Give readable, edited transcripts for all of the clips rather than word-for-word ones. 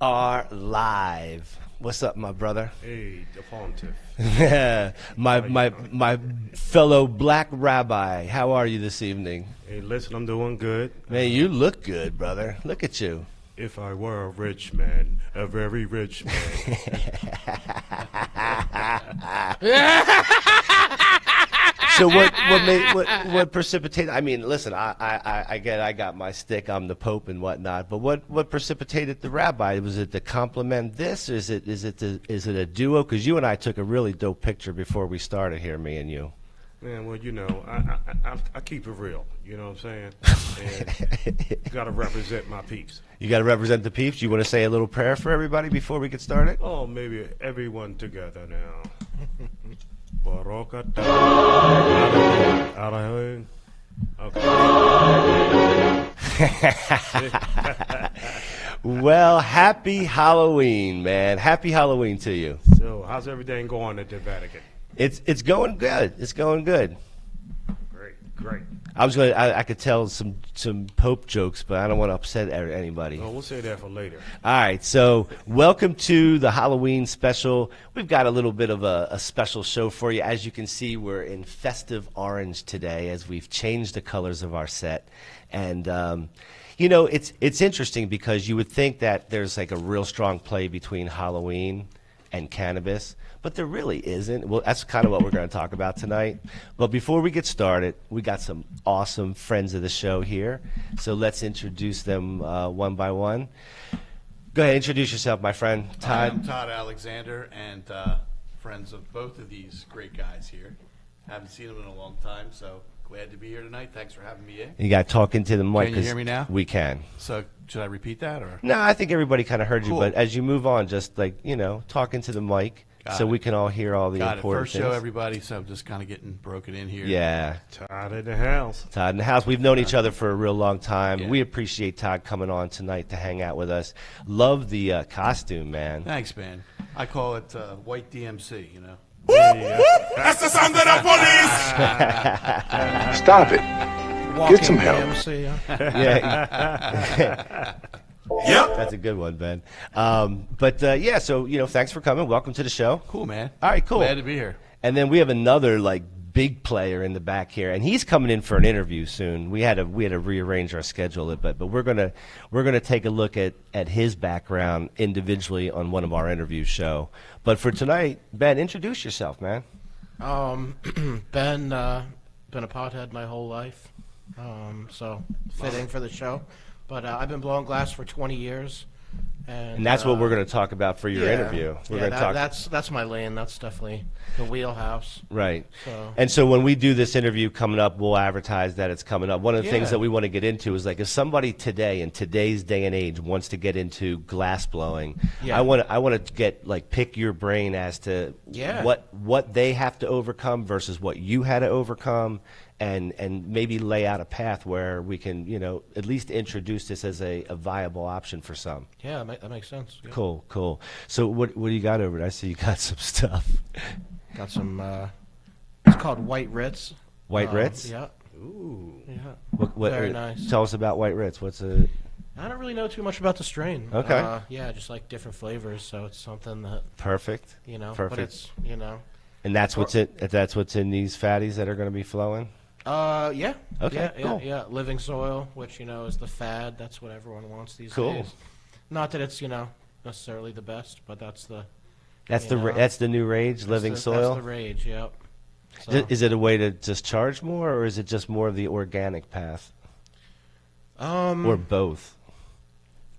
are live. What's up, my brother? Hey, the pontiff. Yeah, my fellow black rabbi. How are you this evening? Hey, listen, I'm doing good. Man, you look good, brother. Look at you. If I were a rich man, a very rich man. So what precipitated? I mean, listen, I got my stick. I'm the Pope and whatnot. But what precipitated the rabbi? Was it to compliment this? Or is it a duo? Because you and I took a really dope picture before we started here, me and you. Man, well, you know, I keep it real. You know what I'm saying? And got to represent my peeps. You got to represent the peeps. You want to say a little prayer for everybody before we get started? Oh, maybe everyone together now. Okay. Well, happy Halloween, man. Happy Halloween to you. So, how's everything going at the Vatican? It's going good. It's going good. Great. I could tell some Pope jokes, but I don't want to upset anybody. Oh, we'll say that for later. All right, so welcome to the Halloween special. We've got a little bit of a special show for you. As you can see, we're in festive orange today as we've changed the colors of our set. And, you know, it's interesting because you would think that there's like a real strong play between Halloween and cannabis, but there really isn't. Well, that's kind of what we're going to talk about tonight. But before we get started, we got some awesome friends of the show here. So let's introduce them one by one. Go ahead, introduce yourself, my friend. Todd. I'm Todd Alexander, and friends of both of these great guys here. Haven't seen them in a long time, so glad to be here tonight. Thanks for having me in. You got to talk into the mic. Can you hear me now? We can. So should I repeat that? Or No, I think everybody kind of heard you, Cool. but as you move on, just like, you know, talk into the mic so we can all hear all the got it. important First things. show, everybody, so I'm just kind of getting broken in here. Yeah. Todd in the house. Todd in the house. We've known each other for a real long time. Yeah. We appreciate Todd coming on tonight to hang out with us. Love the costume, man. Thanks, man. I call it white DMC, you know. That's the sound of the police! Stop it. Get some help. Yeah. Yep. That's a good one, Ben. Yeah, so, you know, thanks for coming. Welcome to the show. Cool, man. All right, cool. Glad to be here. And then we have another, like, big player in the back here, and he's coming in for an interview soon. We had to rearrange our schedule, but we're gonna take a look at his background individually on one of our interview show. But for tonight, Ben, introduce yourself, man. Ben, been a pothead my whole life, so fitting for the show. But I've been blowing glass for 20 years. And that's what we're going to talk about for your interview. We're going to talk. That's my lane. That's definitely the wheelhouse. Right. So. And so when we do this interview coming up, we'll advertise that it's coming up. One of the things that we want to get into is, like, if somebody today, in today's day and age, wants to get into glass blowing, I want to get, like, pick your brain as to what they have to overcome versus what you had to overcome. And maybe lay out a path where we can, you know, at least introduce this as a viable option for some. Yeah, that makes sense. Yeah. Cool. So what do you got over there? I see you got some stuff. Got some, it's called White Ritz. White Ritz? Yeah. Ooh. Yeah. Very nice. Tell us about White Ritz. What's a... I don't really know too much about the strain. Okay. Yeah, just like different flavors, so it's something that... Perfect. You know, Perfect. but it's, you know... And that's what's in these fatties that are going to be flowing? Yeah. Okay, Yeah, cool. yeah. Living soil, which, you know, is the fad. That's what everyone wants these Cool. days. Not that it's, you know, necessarily the best, but that's the... That's you know, that's the new rage, living soil? That's the rage, yep. So, Is it a way to just charge more, or is it just more of the organic path? Or both?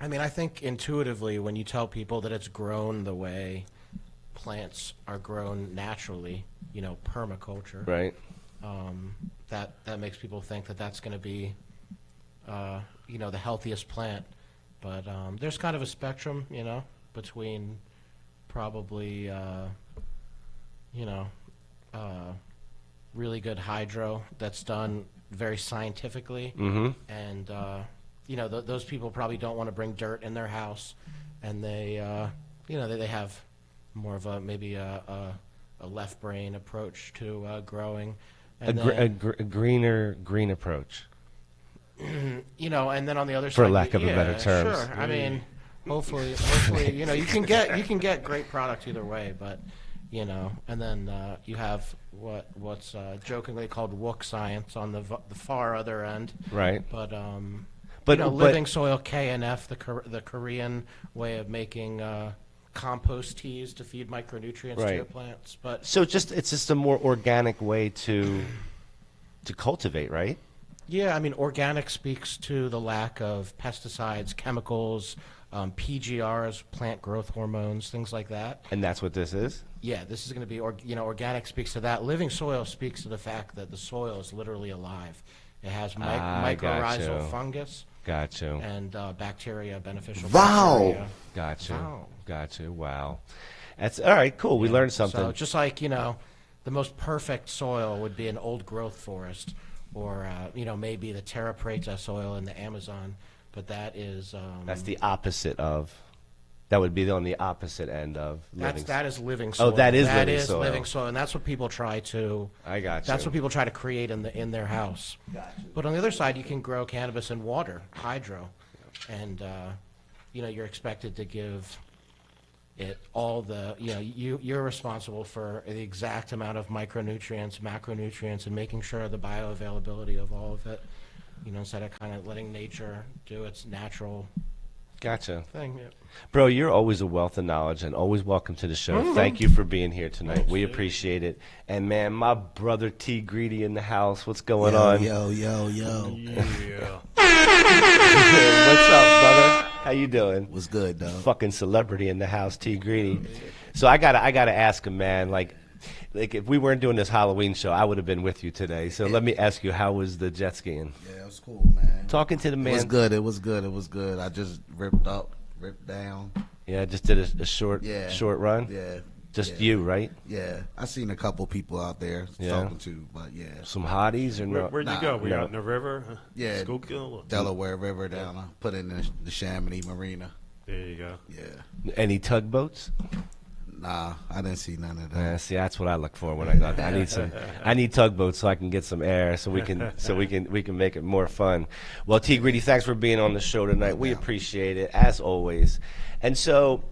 I mean, I think intuitively when you tell people that it's grown the way plants are grown naturally, you know, permaculture. Right. That makes people think that that's going to be, you know, the healthiest plant. But there's kind of a spectrum, you know, between probably, you know, really good hydro that's done very scientifically. Mm-hmm. And, you know, those people probably don't want to bring dirt in their house. And they, you know, they have more of maybe a left brain approach to growing. And a green approach. You know, and then on the other side, For lack of a better term. Sure. I mean, hopefully, you can get great product either way, but and then you have what's jokingly called wook science on the far other end, Right. But But living soil KNF, the Korean way of making compost teas to feed micronutrients to Right. your plants. But so it's just a more organic way to cultivate, right? yeah, I mean, organic speaks to the lack of pesticides, chemicals, PGRs, plant growth hormones, things like that. And that's what this is. Yeah, this is going to be, organic speaks to that. Living soil speaks to the fact that the soil is literally alive. It has mycorrhizal fungus Gotcha. and bacteria, beneficial Wow. bacteria. Gotcha. Wow. Gotcha. Wow. That's all right. Cool. We learned something. So just like, the most perfect soil would be an old growth forest or, maybe the terra preta soil in the Amazon. But that is... That's the opposite of... That would be on the opposite end of living. That is living soil. that is That living is soil. living soil, and that's what people try to... I got you. That's what people try to create in their house. But on the other side, you can grow cannabis in water, hydro, and you're expected to give it all the you're responsible for the exact amount of micronutrients, macronutrients, and making sure the bioavailability of all of it. Instead of kind of letting nature do its natural Gotcha. thing. Yeah. Bro, you're always a wealth of knowledge and always welcome to the show. Thank you for being here tonight. We appreciate it. And, man, my brother T. Greedy in the house. What's going on? Yo. Yeah. What's up, brother? How you doing? What's good, dog? Fucking celebrity in the house, T. Greedy. So I gotta ask him, man, like if we weren't doing this Halloween show, I would have been with you today. So let me ask you, how was the jet skiing? Yeah, it was cool, man. Talking to the man. It was good. I just ripped down. Yeah, just did a short run. Yeah. Just you, right? Yeah. I seen a couple people out there Yeah. talking to, but yeah. Some hotties or no? Where'd you Nah, go? Were you no. out in the river? Yeah. Schuylkill? Or- Delaware River down. I put in the Chamonix Marina. There you go. Yeah. Any tugboats? Nah, I didn't see none of that. See, that's what I look for when I go. I need tugboats so I can get some air, so we can make it more fun. Well, T. Greedy, thanks for being on the show tonight. We appreciate it as always. And so,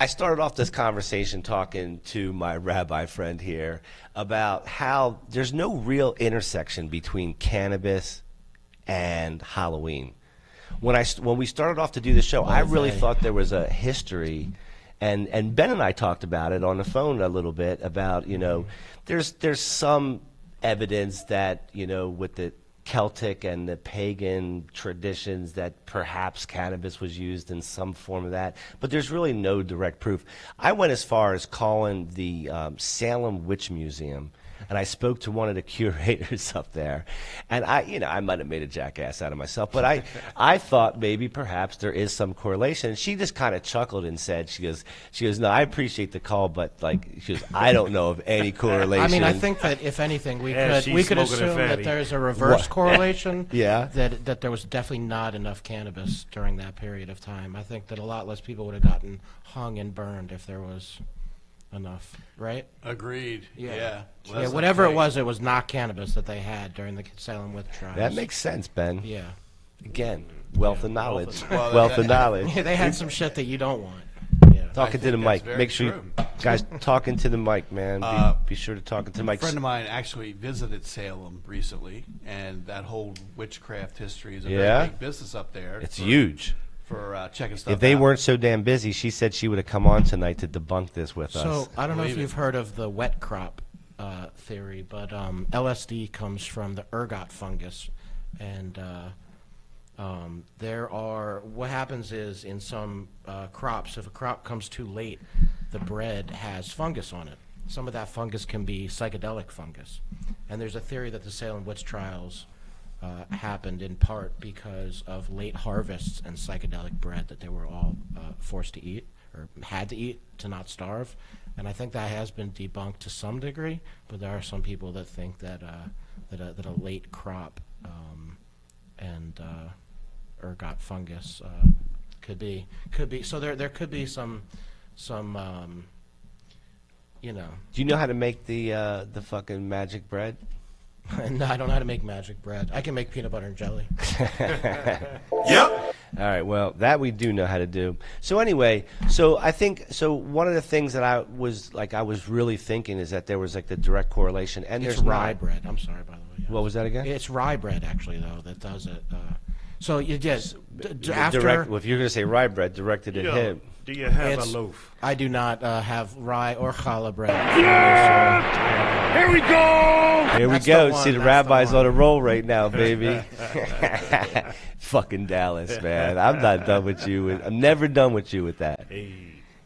I started off this conversation talking to my rabbi friend here about how there's no real intersection between cannabis and Halloween. When we started off to do the show, I really thought there was a history. And Ben and I talked about it on the phone a little bit about, there's some evidence that, with the Celtic and the pagan traditions that perhaps cannabis was used in some form of that, but there's really no direct proof. I went as far as calling the Salem Witch Museum, and I spoke to one of the curators up there, and I might have made a jackass out of myself, but I thought maybe perhaps there is some correlation. And she just kind of chuckled and said, she goes, no, I appreciate the call, but she goes, I don't know of any correlation. I mean, I think that if anything, we Yeah, could she's smoking a assume that fatty. there's a reverse correlation. Yeah. That there was definitely not enough cannabis during that period of time. I think that a lot less people would have gotten hung and burned if there was enough, right? Agreed. Yeah. Well, Yeah, that's whatever okay. it was not cannabis that they had during the Salem witch trials. that makes sense, Ben. Yeah. Again, wealth of knowledge. Well, Wealth of knowledge. They had some shit that you don't want. Yeah. Talking to the think that's mic. very Make sure true. guys, talking to the mic, man. Be sure to talk to the A mic. friend of mine actually visited Salem recently, and that whole witchcraft history is a Yeah? very big business up there. It's for- huge. for checking stuff. If they out. weren't so damn busy, she said she would have come on tonight to debunk this with So us. I don't know if Believe it. you've heard of the wet crop theory, but LSD comes from the ergot fungus, and what happens is in some crops, if a crop comes too late, the bread has fungus on it. Some of that fungus can be psychedelic fungus, and there's a theory that the Salem witch trials happened in part because of late harvests and psychedelic bread that they were all forced to eat or had to eat to not starve. And I think that has been debunked to some degree, but there are some people that think that that a late crop and ergot fungus could be. So there could be some you know. Do you know how to make the fucking magic bread? No, I don't know how to make magic bread. I can make peanut butter and jelly. Yep. All right, well, that we do know how to do. So anyway, so I think one of the things that I was really thinking is that there was like the direct correlation, and It's there's rye not. bread. I'm sorry, by the way. Yes. What was that again? It's rye bread, actually, though, that does it. So you just after Well, if you're going to say rye bread, directed at him. Do you have a It's- loaf? I do not have rye or challah bread. Here we go! Here we That's go. the one, See, the that's the rabbi's one. on a roll right now, baby. Fucking Dallas, man. I'm not done with you. I'm never done with you with that.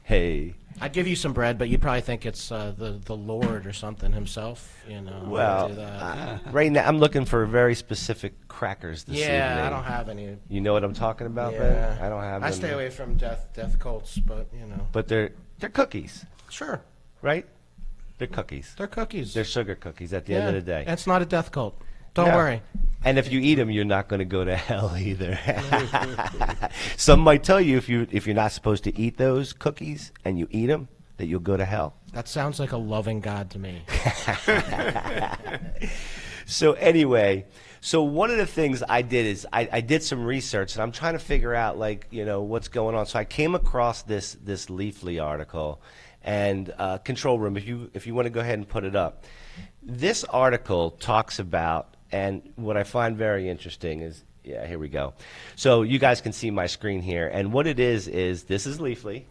Hey. I'd give you some bread, but you'd probably think it's the Lord or something himself. You know. Well, do that. right now I'm looking for very specific crackers this evening. Yeah, I don't have any. You know what I'm talking about, Yeah. Ben? I don't have I them. stay away from death cults, but you know. But they're cookies, Sure, right? They're cookies. they're cookies. They're sugar cookies at the end of the day. It's not a death cult. Don't No. worry. And if you eat them, you're not going to go to hell either. Some might tell you if you're not supposed to eat those cookies and you eat them, that you'll go to hell. That sounds like a loving God to me. So anyway, so one of the things I did is I did some research, and I'm trying to figure out what's going on. So I came across this Leafly article, and control room, if you want to go ahead and put it up. This article talks about, and what I find very interesting is, yeah, here we go. So you guys can see my screen here, and what it is this is Leafly.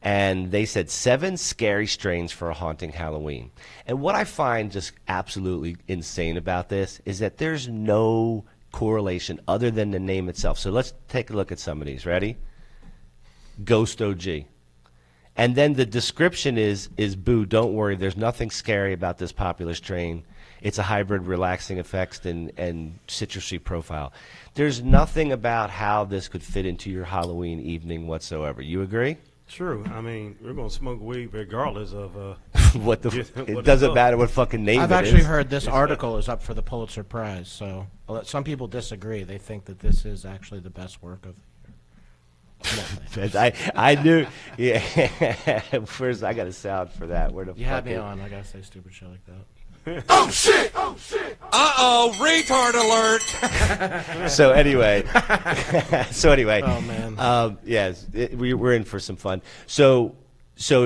And they said 7 scary strains for a haunting Halloween. And what I find just absolutely insane about this is that there's no correlation other than the name itself. So let's take a look at some of these. Ready? Ghost OG. And then the description is boo, don't worry, there's nothing scary about this popular strain. It's a hybrid relaxing effects and citrusy profile. There's nothing about how this could fit into your Halloween evening whatsoever. You agree? True. I mean, we're going to smoke weed regardless of What the? What It it doesn't is. matter what fucking name I've it actually is. heard this article is up for the Pulitzer Prize. So some people disagree. They think that this is actually the best work of the year. I knew. Yeah. First, I got a sound for that. Where the You fuck had me is- on. I gotta say stupid shit like that. Uh-oh, retard alert. So anyway, Oh, man. yes, we're in for some fun. So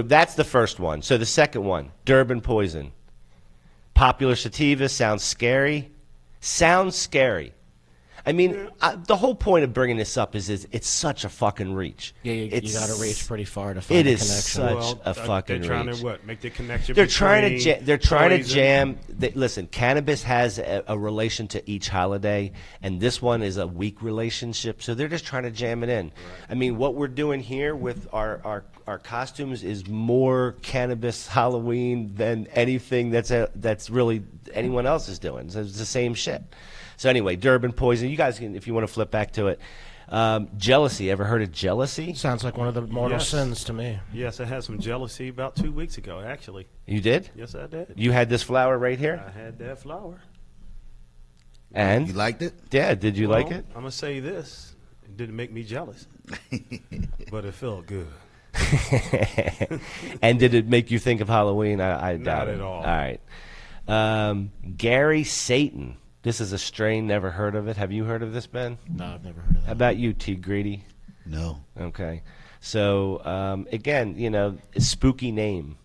that's the first one. So the second one, Durban Poison, popular sativa, sounds scary. Sounds scary. I mean, the whole point of bringing this up is it's such a fucking reach. Yeah, you It's- got to reach pretty far to find It a is connection. such a fucking They're trying reach. to what? Make the connection. They're trying to between they're trying to poison. jam. Listen, cannabis has a relation to each holiday, and this one is a weak relationship. So they're just trying to jam it in. Right. I mean, what we're doing here with our costumes is more cannabis Halloween than anything that's really anyone else is doing. So it's the same shit. So anyway, Durban Poison. You guys can, if you want to flip back to it. Jealousy. Ever heard of jealousy? Sounds like one of the mortal Yes. sins to me. Yes, I had some jealousy about 2 weeks ago, actually. You did? Yes, I did. You had this flower right here? I had that flower. And? You liked it? Yeah, did you like it? I'm going to say this. It didn't make me jealous, but it felt good. And did it make you think of Halloween? I doubt Not it. at all. All right. Gary Satan. This is a strain. Never heard of it. Have you heard of this, Ben? No, I've never heard of How that. about you, T. Greedy? No. Okay. So, again, spooky name.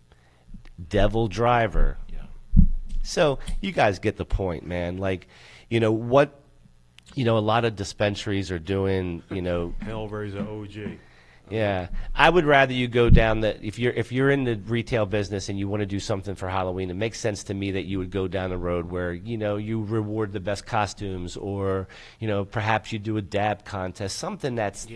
Devil Driver. Yeah. So you guys get the point, man. Like, what, a lot of dispensaries are doing, Hellraiser OG. Yeah, I would rather you go down if you're in the retail business and you want to do something for Halloween, it makes sense to me that you would go down the road where you reward the best costumes, or perhaps you do a dab contest, something that's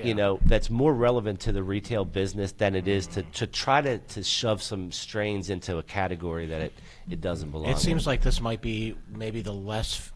that's more relevant to the retail business than it is to try to shove some strains into a category that it doesn't belong. It seems like this might be maybe the less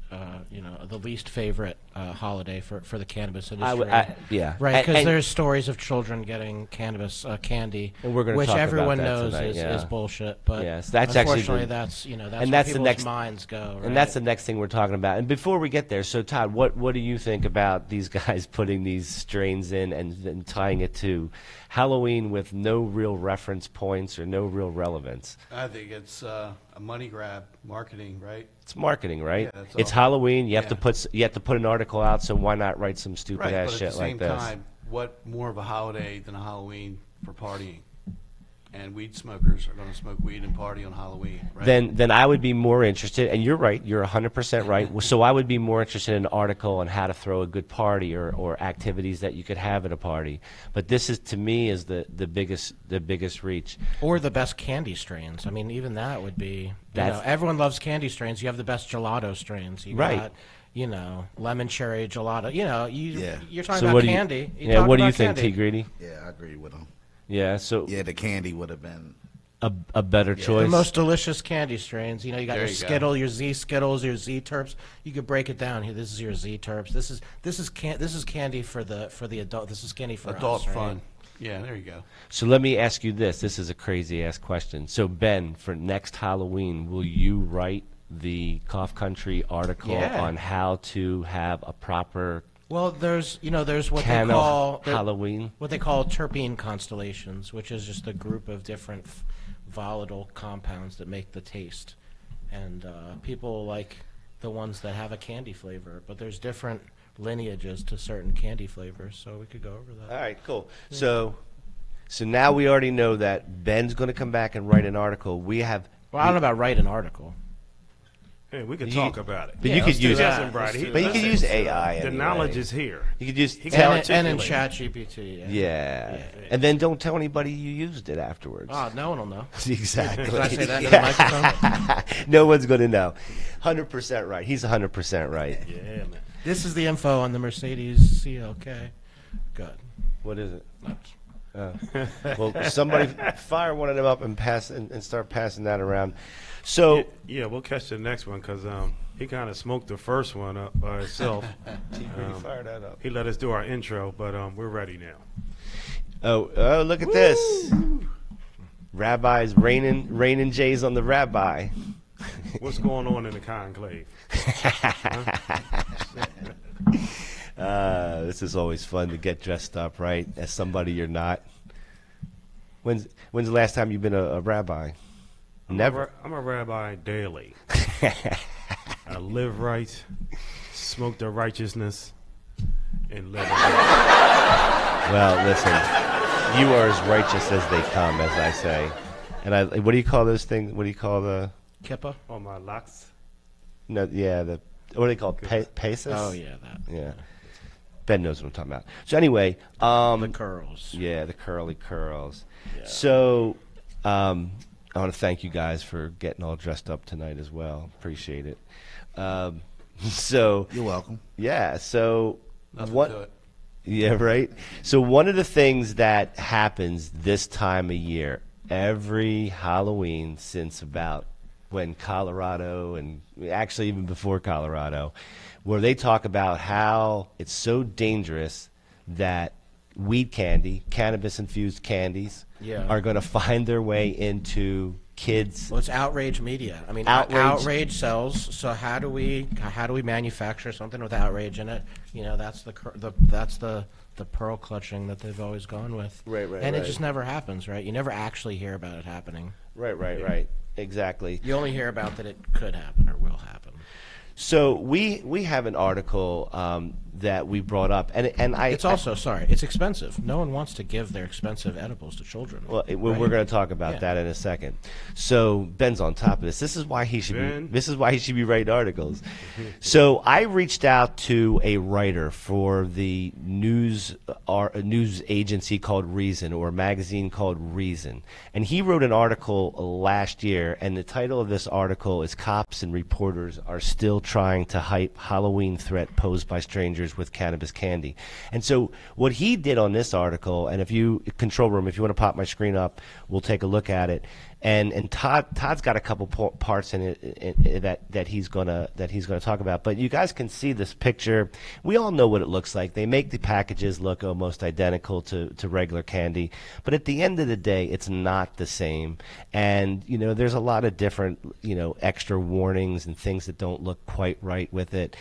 the least favorite holiday for the cannabis industry. Yeah, Right, because And- there's stories of children getting cannabis candy, And we're gonna which talk about everyone that knows tonight, is yeah. bullshit. But Yes, that's actually unfortunately, the- that's that's and where that's the people's next- minds go. Right? And that's the next thing we're talking about. And before we get there, so Todd, what do you think about these guys putting these strains in and tying it to Halloween with no real reference points or no real relevance? I think it's a money grab, marketing, right? It's marketing, right? Yeah, that's It's all. Halloween. You have Yeah. to put an article out. So why not write some stupid Right, ass but at shit the like same this? time, what more of a holiday than a Halloween for partying? And weed smokers are going to smoke weed and party on Halloween, right? Then I would be more interested, and you're right, you're 100% right. So I would be more interested in an article on how to throw a good party or activities that you could have at a party. But this is, to me, is the biggest reach. Or the best candy strains. I mean, even that would be. You That's- know, everyone loves candy strains. You have the best gelato strains. You Right. got, you know, lemon cherry gelato. You know, Yeah. you're talking So about what do you, candy. You're yeah, talking what do you about think, candy. T. Greedy? Yeah, I agree with him. Yeah, so Yeah, the candy would have been. a better The choice. most delicious candy strains. You know, you got There your you go. Skittle, your Z Skittles, your Z Terps. You could break it down here. This is your Z Terps. This is candy for the adult. This is candy for Adult us, right? fun. Yeah, there you go. So let me ask you this. This is a crazy ass question. So Ben, for next Halloween, will you write the Cough Country article Yeah. on how to have a proper Well, there's what they can call of Halloween? what they call terpene constellations, which is just a group of different volatile compounds that make the taste. And people like the ones that have a candy flavor, but there's different lineages to certain candy flavors, so we could go over that. All right, cool. So now we already know that Ben's going to come back and write an article. We have, Well, I don't know about write an article. Hey, we could You- talk about it. but Yeah, you could let's do use, that. Listen, Brady, Let's do but you could use AI. The anyway. knowledge is here. You could just He tell. can And in articulate. ChatGPT. Yeah. And then don't tell anybody you used it afterwards. Oh, no one will know. Exactly. Did I say that into the microphone? No one's going to know. 100% right. He's 100% right. Yeah, man. This is the info on the Mercedes CLK. Good. What is it? That's- Well, somebody fire one of them up and pass and start passing that around. So Yeah, we'll catch the next one because he kind of smoked the first one up by itself. fire that up. He let us do our intro, but we're ready now. Oh, look at this. Rabbis raining J's on the rabbi. What's going on in the conclave? This is always fun to get dressed up, right? As somebody you're not. When's the last time you've been a rabbi? Never. I'm a rabbi daily. I live right, smoke the righteousness, and live right. Well, listen, you are as righteous as they come, as I say. And what do you call those things? What do you call the? Kippa? On my locks. No, yeah, what do they call pesos? Oh, yeah, that. Yeah. Ben knows what I'm talking about. So anyway, The curls. yeah, the curly curls. So I want to thank you guys for getting all dressed up tonight as well. Appreciate it. So You're welcome. yeah, so Nothing what? to it. Yeah, right. So one of the things that happens this time of year, every Halloween since about when Colorado, and actually even before Colorado, where they talk about how it's so dangerous that weed candy, cannabis-infused candies, Yeah. are going to find their way into kids. Well, it's outrage media. I mean, Outrage. outrage sells. So how do we manufacture something with outrage in it? You know, that's the pearl clutching that they've always gone with. Right, And right. it just never happens, right? You never actually hear about it happening. Right. Exactly. You only hear about that it could happen or will happen. So we have an article that we brought up, and I. It's also it's expensive. No one wants to give their expensive edibles to children. Well, we're right? going to talk about Yeah. that in a second. So Ben's on top of this. This is why he should Ben? be. This is why he should be writing articles. So I reached out to a writer for the news agency called Reason, or a magazine called Reason, and he wrote an article last year. And the title of this article is "Cops and Reporters Are Still Trying to Hype Halloween Threat Posed by Strangers with Cannabis Candy." And so what he did on this article, and if you control room, if you want to pop my screen up, we'll take a look at it. And Todd's got a couple parts in it that he's gonna talk about. But you guys can see this picture. We all know what it looks like. They make the packages look almost identical to regular candy, but at the end of the day, it's not the same. And there's a lot of different extra warnings and things that don't look quite right with it.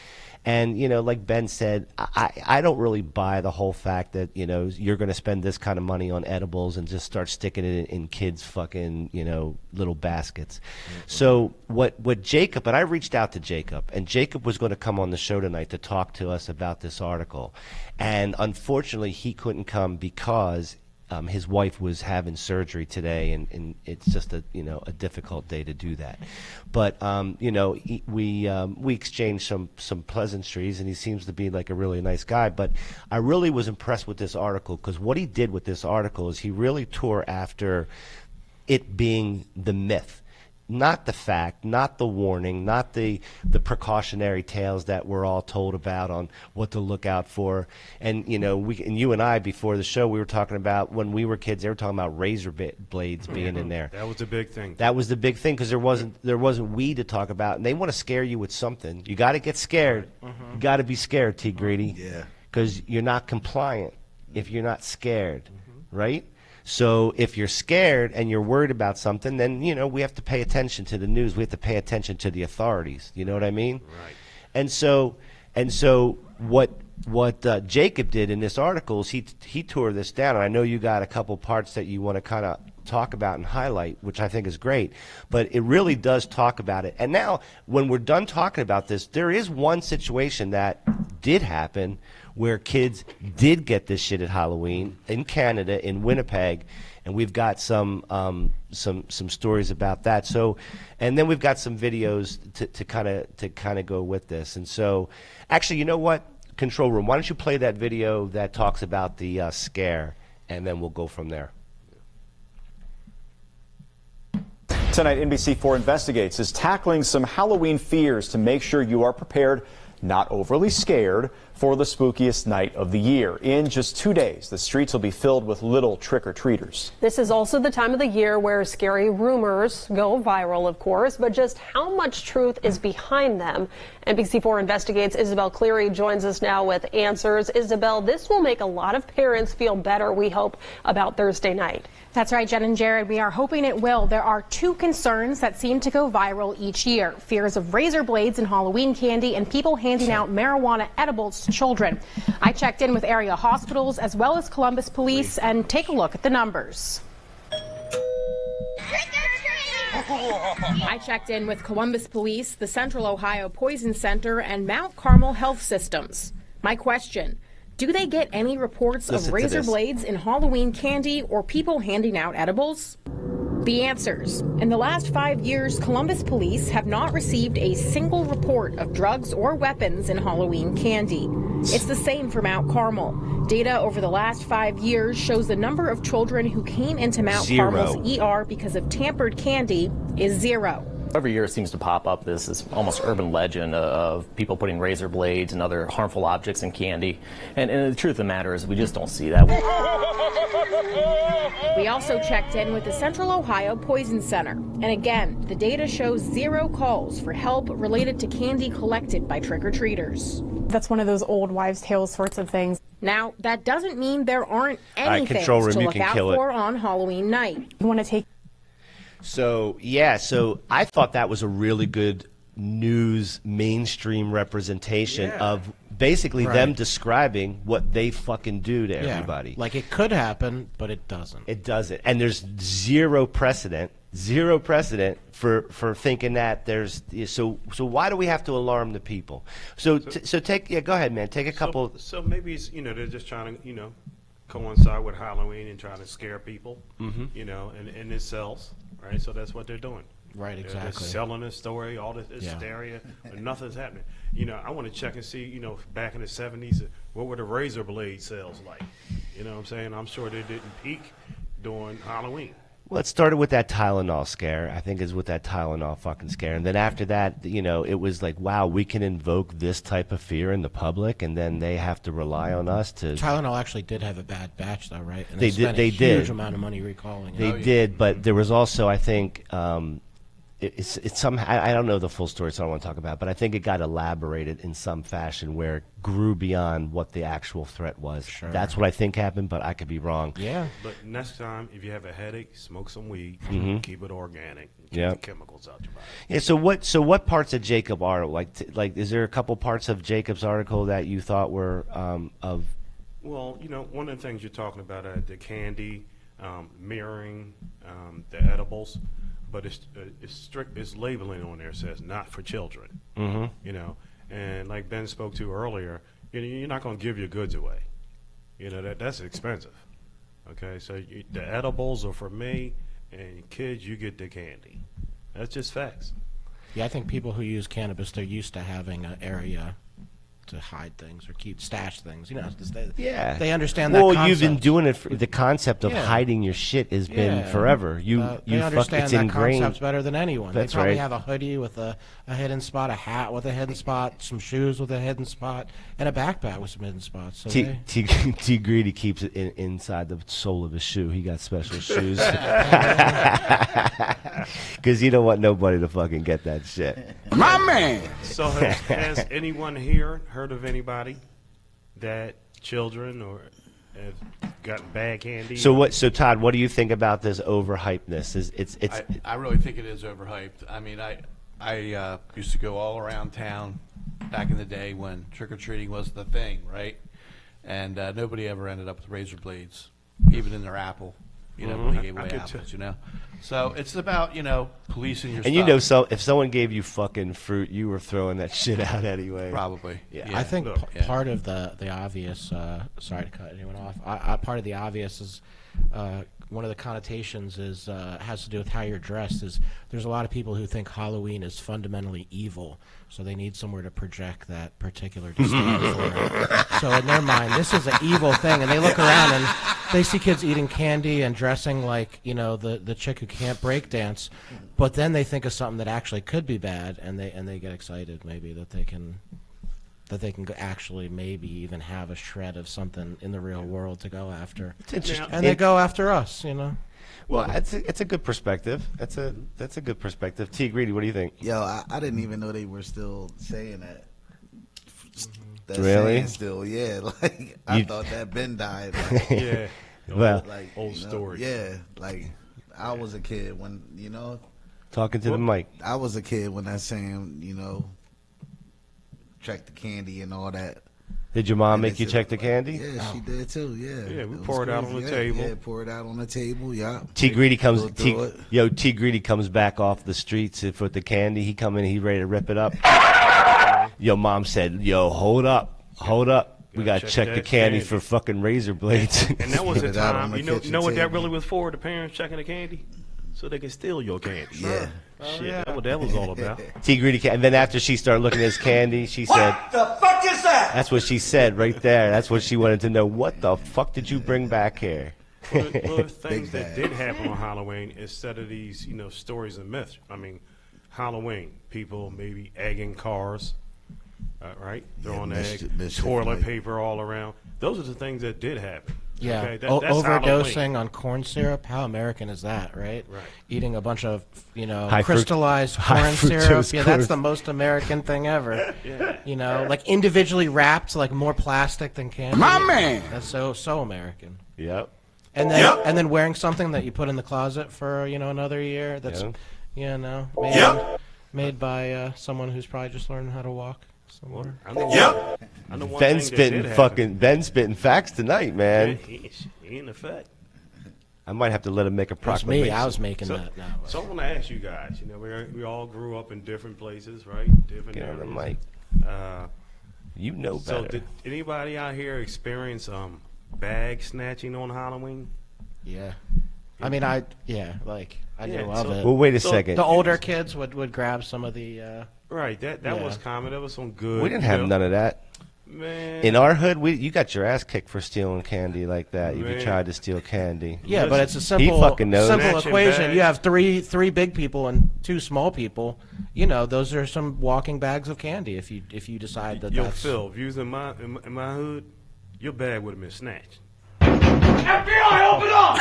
And, like Ben said, I don't really buy the whole fact that, you're going to spend this kind of money on edibles and just start sticking it in kids' fucking, little baskets. So what Jacob, and I reached out to Jacob, and Jacob was going to come on the show tonight to talk to us about this article. And unfortunately, he couldn't come because his wife was having surgery today, and it's just a difficult day to do that. But we exchanged some pleasantries, and he seems to be like a really nice guy. But I really was impressed with this article, because what he did with this article is he really tore after it being the myth. Not the fact, not the warning, not the precautionary tales that we're all told about on what to look out for. And you and I before the show, we were talking about when we were kids. They were talking about razor blades being in there. That was the big thing. That was the big thing, because there wasn't weed to talk about, and they want to scare you with something. You got to get scared. You got to be scared, T. Greedy. Yeah. Because you're not compliant if you're not scared, right? So if you're scared and you're worried about something, then, we have to pay attention to the news. We have to pay attention to the authorities. You know what I mean? Right. And so what Jacob did in this article is he tore this down. And I know you got a couple parts that you want to kind of talk about and highlight, which I think is great. But it really does talk about it. And now, when we're done talking about this, there is one situation that did happen where kids did get this shit at Halloween in Canada, in Winnipeg, and we've got some stories about that. So, and then we've got some videos to kind of go with this. And so, actually, you know what, Control Room, why don't you play that video that talks about the scare, and then we'll go from there. Tonight, NBC4 Investigates is tackling some Halloween fears to make sure you are prepared, not overly scared, for the spookiest night of the year. In just 2 days, the streets will be filled with little trick-or-treaters. This is also the time of the year where scary rumors go viral, of course, but just how much truth is behind them? NBC4 Investigates' Isabel Cleary joins us now with answers. Isabel, this will make a lot of parents feel better, we hope, about Thursday night. That's right, Jen and Jared. We are hoping it will. There are two concerns that seem to go viral each year: fears of razor blades and Halloween candy, and people handing out marijuana edibles to children. I checked in with area hospitals as well as Columbus Police, and take a look at the numbers. I checked in with Columbus Police, the Central Ohio Poison Center, and Mount Carmel Health Systems. My question: do they get any reports of razor blades in Halloween candy or people handing out edibles? The answers: in the last 5 years, Columbus Police have not received a single report of drugs or weapons in Halloween candy. It's the same for Mount Carmel. Data over the last 5 years shows the number of children who came into Mount Carmel's ER because of tampered candy is 0. Every year it seems to pop up this almost urban legend of people putting razor blades and other harmful objects in candy. And the truth of the matter is we just don't see that. We also checked in with the Central Ohio Poison Center. And again, the data shows 0 calls for help related to candy collected by trick-or-treaters. That's one of those old wives' tales sorts of things. Now, that doesn't mean there aren't any things Control Room, to you look can out kill for on Halloween night. You want to take... So I thought that was a really good news mainstream representation of basically them describing what they fucking do to everybody. Like, it could happen, but it doesn't. It doesn't. And there's zero precedent for thinking that there's so why do we have to alarm the people? So take go ahead, man. Take a couple. So maybe it's, they're just trying to coincide with Halloween and trying to scare people. And it sells, right? So that's what they're doing. Right, exactly. They're selling a story, all this hysteria, but nothing's happening. I want to check and see, back in the 70s, what were the razor blade sales like? You know what I'm saying? I'm sure they didn't peak during Halloween. Well, it started with that Tylenol scare, I think, is with that Tylenol fucking scare. And then after that, it was like, wow, we can invoke this type of fear in the public, and then they have to rely on us to... Tylenol actually did have a bad batch, though, right? And they spent did. a huge amount of money recalling it. They did, but there was also, I think... It's some, I don't know the full story, so I don't want to talk about it, but I think it got elaborated in some fashion where it grew beyond what the actual threat was. Sure. That's what I think happened, but I could be wrong. Yeah. But next time, if you have a headache, smoke some weed, keep it organic, keep the chemicals out your body. Yeah, so what parts of Jacob are, like is there a couple parts of Jacob's article that you thought were of... Well, one of the things you're talking about, the candy, mirroring the edibles, but it's strict. It's labeling on there says not for children. Mm-hmm. You know, and like Ben spoke to earlier, you're not going to give your goods away. You know that's expensive. Okay, so the edibles are for me, and kids, you get the candy. That's just facts. Yeah, I think people who use cannabis, they're used to having an area to hide things or stash things. You know, they understand that concept. Well, you've been doing it. The concept of hiding your shit has been forever. They understand that concept better than anyone. That's they probably right. have a hoodie with a hidden spot, a hat with a hidden spot, some shoes with a hidden spot, and a backpack with some hidden spots. So T Greedy keeps it inside the sole of his shoe. He got special shoes because you don't want nobody to fucking get that shit. My man. So has anyone here heard of anybody that children or have gotten bad candy? So Todd, what do you think about this overhypeness? I really think it is overhyped. I mean, I used to go all around town back in the day when trick-or-treating was the thing, right? And nobody ever ended up with razor blades, even in their apple. You know, when they gave away apples, you know. So it's about, policing your stuff. And you know, so if someone gave you fucking fruit, you were throwing that shit out anyway. Probably. Yeah. I think part of the obvious, sorry to cut anyone off, part of the obvious is one of the connotations is has to do with how you're dressed. Is there's a lot of people who think Halloween is fundamentally evil, so they need somewhere to project that particular disdain for it. So in their mind, this is an evil thing, and they look around and they see kids eating candy and dressing like the chick who can't break dance, but then they think of something that actually could be bad, and they get excited maybe that they can actually maybe even have a shred of something in the real world to go after. It's interesting. And they go after us, Well, it's a good perspective. That's a good perspective. T Greedy, what do you think? Yo, I didn't even know they were still saying that. That's really? Still, yeah. Like I thought that Ben died. Like, yeah. Well, old story. Yeah, like I was a kid when talking to the mic. I was a kid when that saying check the candy and all that. Did your mom make you check the candy? Yeah, she did too. Yeah. Yeah, we pour it out on the table. Yeah, pour it out on the table. Yeah. T Greedy comes. T Greedy comes back off the streets with the candy. He come in. He ready to rip it up. Yo, mom said, "Yo, hold up. We gotta check the candy for fucking razor blades." And that was the time. You know what that really was for? The parents checking the candy, so they can steal your candy. Yeah. Shit, that's what that was all about. T Greedy, and then after she started looking at his candy, she said, What the fuck is that? That's what she said right there. That's what she wanted to know. What the fuck did you bring back here? Well, things that did happen on Halloween instead of these, stories and myths. I mean, Halloween, people maybe egging cars, right? Throwing eggs, toilet paper all around. Those are the things that did happen. Yeah, okay? That's overdosing Halloween. on corn syrup. How American is that, right? Right. Eating a bunch of, High crystallized high corn syrup. fructose Yeah, corn. that's the most American thing ever. Yeah. Like individually wrapped, like more plastic than candy. My man. That's so American. Yep. And then wearing something that you put in the closet for another year. That's made by someone who's probably just learning how to walk somewhere. I know one Ben thing that did happen. Ben spitting facts tonight, man. He in effect. I might have to let him make a That's proclamation. me. I was making that now. So I want to ask you guys. We all grew up in different places, right? Different Get on areas. the mic. You know better. So did anybody out here experience bag snatching on Halloween? Yeah. I mean, I know of it. Well, wait a second. The older kids would grab some of the. Right. That was common. That was some good. We didn't have none of that. Man. In our hood, you got your ass kicked for stealing candy like that. If you tried to steal candy. Yeah, but it's a simple fucking knows. simple Snatching equation. bags. You have three big people and two small people. Those are some walking bags of candy. If you decide that Yo, that's Phil, if you was in my hood, your bag would have been snatched. FBI, open up!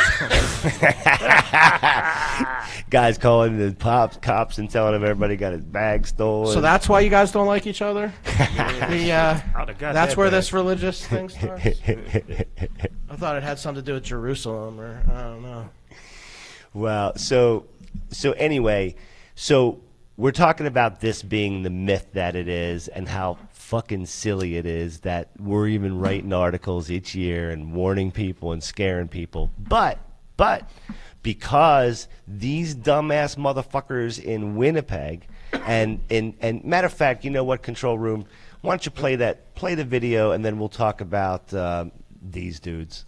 Guys calling the cops and telling them everybody got his bag stolen. So that's why you guys don't like each other. I'd have got That's that where bag. this religious thing starts. I thought it had something to do with Jerusalem, or I don't know. Well, so anyway, so we're talking about this being the myth that it is, and how fucking silly it is that we're even writing articles each year and warning people and scaring people. But But because these dumbass motherfuckers in Winnipeg, and matter of fact, you know what, Control Room, why don't you play the video, and then we'll talk about these dudes.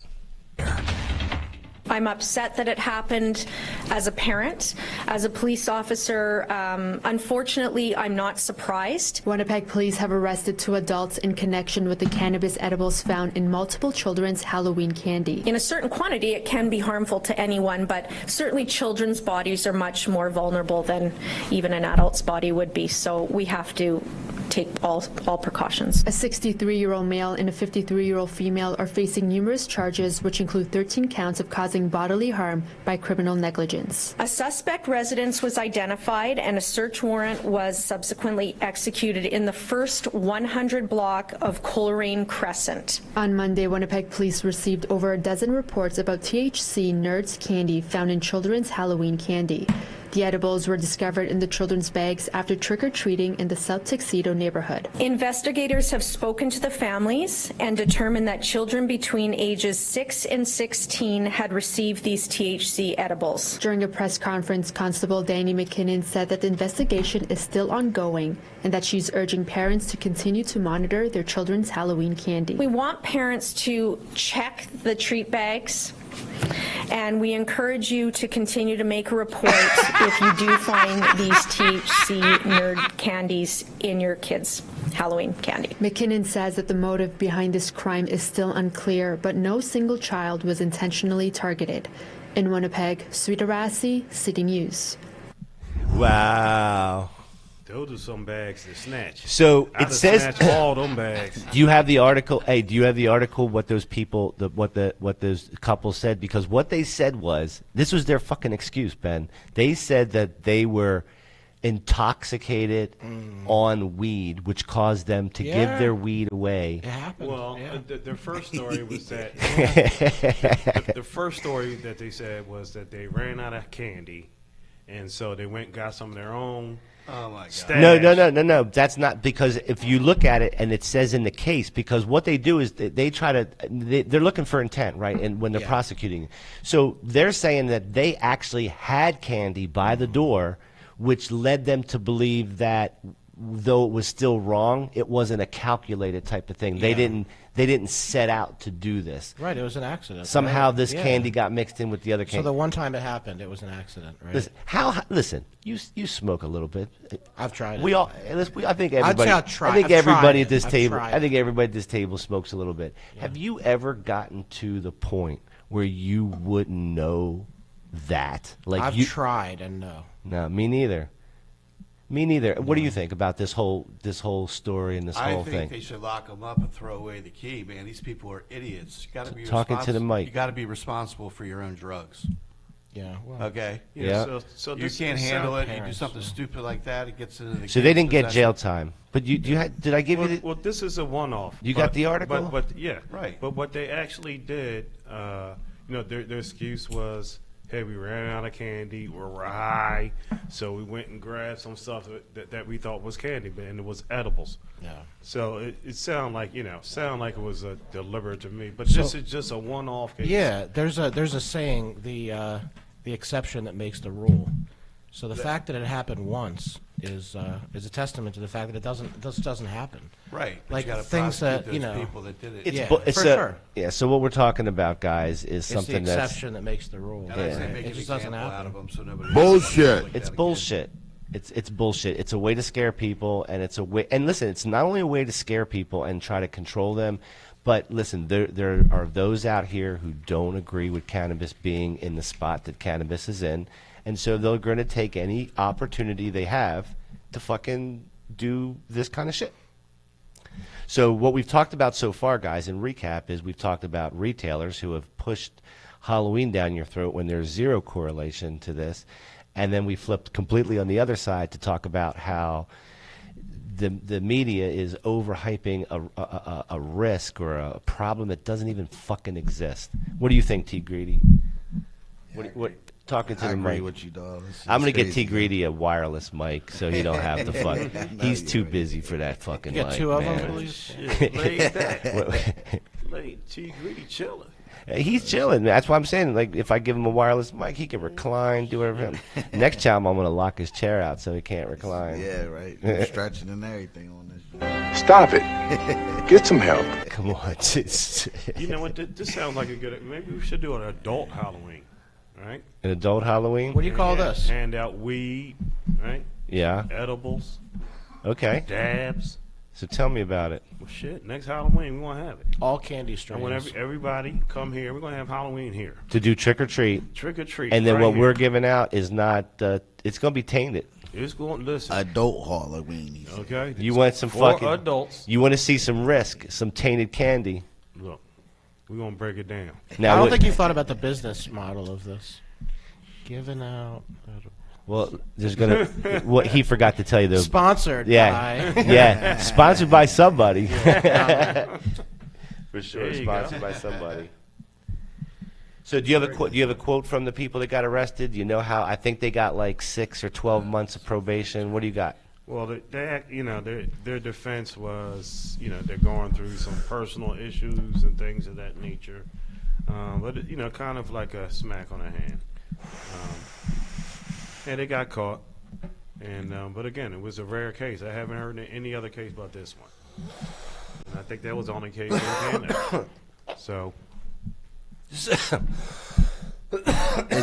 I'm upset that it happened as a parent, as a police officer. Unfortunately, I'm not surprised. Winnipeg police have arrested 2 adults in connection with the cannabis edibles found in multiple children's Halloween candy. In a certain quantity, it can be harmful to anyone, but certainly children's bodies are much more vulnerable than even an adult's body would be, so we have to take all precautions. A 63-year-old male and a 53-year-old female are facing numerous charges, which include 13 counts of causing bodily harm by criminal negligence. A suspect residence was identified and a search warrant was subsequently executed in the first 100 block of Coleraine Crescent. On Monday, Winnipeg police received over a dozen reports about THC Nerds candy found in children's Halloween candy. The edibles were discovered in the children's bags after trick-or-treating in the South Tuxedo neighborhood. Investigators have spoken to the families and determined that children between ages 6 and 16 had received these THC edibles. During a press conference, Constable Danny McKinnon said that the investigation is still ongoing and that she's urging parents to continue to monitor their children's Halloween candy. We want parents to check the treat bags, and we encourage you to continue to make a report if you do find these THC nerd candies in your kids' Halloween candy. McKinnon says that the motive behind this crime is still unclear, but no single child was intentionally targeted. In Winnipeg, Sweet Arasi, City News. Wow. Those are some bags to snatch. So I'd it says snatch all them bags. Do you have the article? Hey, do you have the article? What those people, what those couples said? Because what they said was, this was their fucking excuse, Ben. They said that they were intoxicated on weed, which caused them to give their weed away. It happened. Well, their first story was that the first story that they said was that they ran out of candy, and so they went and got some of their own. Oh my God. Stash. No. That's not, because if you look at it, and it says in the case, because what they do is they try to, they're looking for intent, right? And when they're prosecuting, so they're saying that they actually had candy by the door, which led them to believe that though it was still wrong, it wasn't a calculated type of thing. They didn't set out to do this. Right, it was an accident. Somehow right? this candy got mixed in with the other candy. So the one time it happened, it was an accident, right? Listen, you smoke a little bit. I've tried it. We all. I think everybody. I'd say I think everybody at this I've table. tried I think everybody at this table smokes a little bit. Yeah. Have you ever gotten to the point where you wouldn't know that? Like I've tried and no. No, me neither. Me neither. What do you think about this whole story and this whole thing? I think they should lock them up and throw away the key, man. These people are idiots. You got to be talking to the mic. You got to be responsible for your own drugs. Yeah. Well, okay. Yeah. So you can't handle it. You do something stupid like that, it gets into the. So they didn't get jail time. But did I give you the? Well, this is a one-off. You got the article? But yeah, right. But what they actually did, their excuse was, hey, we ran out of candy, we're high, so we went and grabbed some stuff that we thought was candy, and it was edibles. Yeah. So it sounded like it was deliberate to me, but this is just a one-off case. Yeah, there's a saying, the exception that makes the rule. So the fact that it happened once is a testament to the fact that this doesn't happen. Right. Like you gotta things that prosecute those people that did it. Yeah, for sure. Yeah. So what we're talking about, guys, is something it's the exception that makes the rule. And I say Yeah. make It an just doesn't example happen. out of them so nobody. Bullshit. Like It's that bullshit. It's bullshit. It's a way to scare people, and it's a way. And listen, it's not only a way to scare people and try to control them, but listen, there are those out here who don't agree with cannabis being in the spot that cannabis is in, and so they're going to take any opportunity they have to fucking do this kind of shit. So what we've talked about so far, guys, in recap, is we've talked about retailers who have pushed Halloween down your throat when there's zero correlation to this. And then we flipped completely on the other side to talk about how the media is overhyping a risk or a problem that doesn't even fucking exist. What do you think, T. Greedy? What talking to I the agree mic? with you, dog. I'm going to get T. Greedy a wireless mic so he don't have to fuck. He's too busy for that fucking You got mic, two of man. them, please? Shit, laid back. Laid T. Greedy chilling. He's chilling. That's why I'm saying, like, if I give him a wireless mic, he can recline, do whatever. Next time, I'm going to lock his chair out so he can't recline. Yeah, right. You're stretching and everything on this. Stop it. Get some help. Come on. You know what? This sounds like a good. Maybe we should do an adult Halloween, right? An adult Halloween? What do you call this? Hand out weed, right? Yeah. Edibles. Okay. Dabs. So tell me about it. Well, shit. Next Halloween, we want to have it. All candy I strains. want everybody come here. We're going to have Halloween here. To do trick or treat. Trick or treat. And then right what here. we're giving out is not, it's going to be tainted. It's going, listen. Adult Halloween. Okay. You want some For fucking. adults. You want to see some risk, some tainted candy. Look, we're going to break it down. Now, I don't think you thought about the business model of this. Giving out. Well, there's gonna. What he forgot to tell you though. Sponsored Yeah, by. yeah. Sponsored by somebody. For sure, There you sponsored go. by somebody. So do you have a quote? Do you have a quote from the people that got arrested? You know how I think they got like 6 or 12 months of probation. What do you got? Well, their defense was, they're going through some personal issues and things of that nature. But, kind of like a smack on the hand. Yeah, they got caught. And but again, it was a rare case. I haven't heard any other case but this one. And I think that was the only case in Canada. So. Is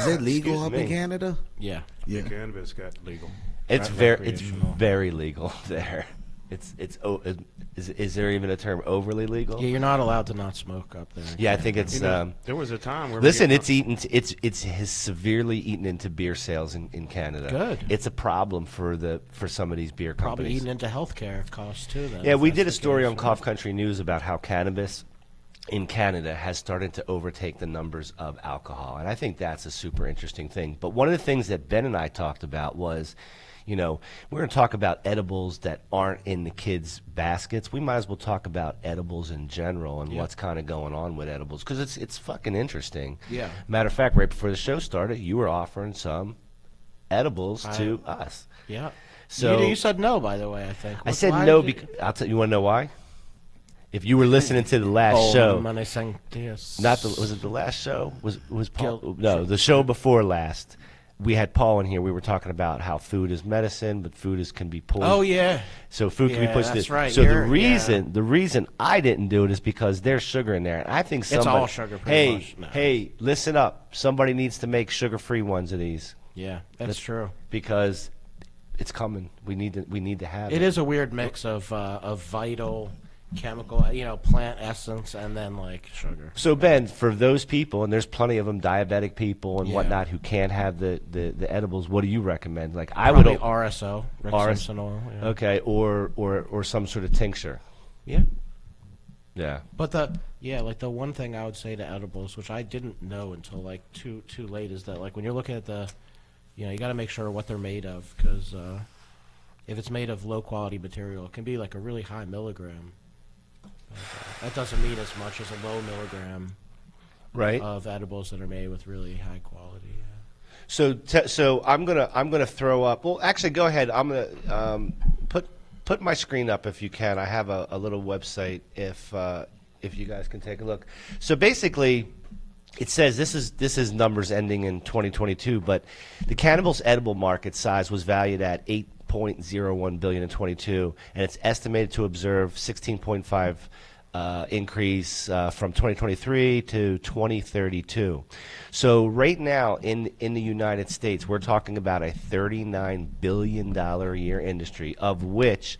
it legal up in Canada? Yeah. Yeah, cannabis got legal. It's very legal there. Is there even a term overly legal? Yeah, you're not allowed to not smoke up there. Yeah, I think it's. There was a time where listen, it's has severely eaten into beer sales in Canada. Good. It's a problem for some of these beer companies. Probably eating into healthcare costs too. Then, yeah, if we that's did a the story case, on Cough Country News about how cannabis in Canada has started to overtake the numbers of alcohol, and I think that's a super interesting thing. But one of the things that Ben and I talked about was, we're going to talk about edibles that aren't in the kids' baskets. We might as well talk about edibles in general and what's kind of going on with edibles, because it's fucking interesting. Yeah. Matter of fact, right before the show started, you were offering some edibles to us. Yeah. So you said no, by the way. I think. I said no because I'll tell you. Want to know why? If you were listening to the last show, was it the last show? Was Paul? No, the show before last. We had Paul in here. We were talking about how food is medicine, but food can be poison. Oh yeah. So food can be poison. That's right. So the reason I didn't do it is because there's sugar in there, and I think somebody. It's all sugar. Pretty much. No. Hey, listen up! Somebody needs to make sugar-free ones of these. Yeah, that's true. Because it's coming. We need to have it. It is a weird mix of vital chemical, plant essence, and then like sugar. So Ben, for those people, and there's plenty of them, diabetic people and whatnot, who can't have the edibles, what do you recommend? Like Probably RSO, Simpson oil. Yeah. Okay, or some sort of tincture. Yeah. Yeah. But the one thing I would say to edibles, which I didn't know until like too late, is that like when you're looking at you got to make sure what they're made of, because if it's made of low quality material, it can be like a really high milligram. That doesn't mean as much as a low milligram of edibles that are made with really high quality. Yeah. So I'm gonna throw up. Well, actually, go ahead. I'm gonna put my screen up if you can. I have a little website if you guys can take a look. So basically, it says this is numbers ending in 2022, but the cannabis edible market size was valued at $8.01 billion in 22, and it's estimated to observe 16.5 increase from 2023 to 2032. So right now in the United States, we're talking about a $39 billion a year industry, of which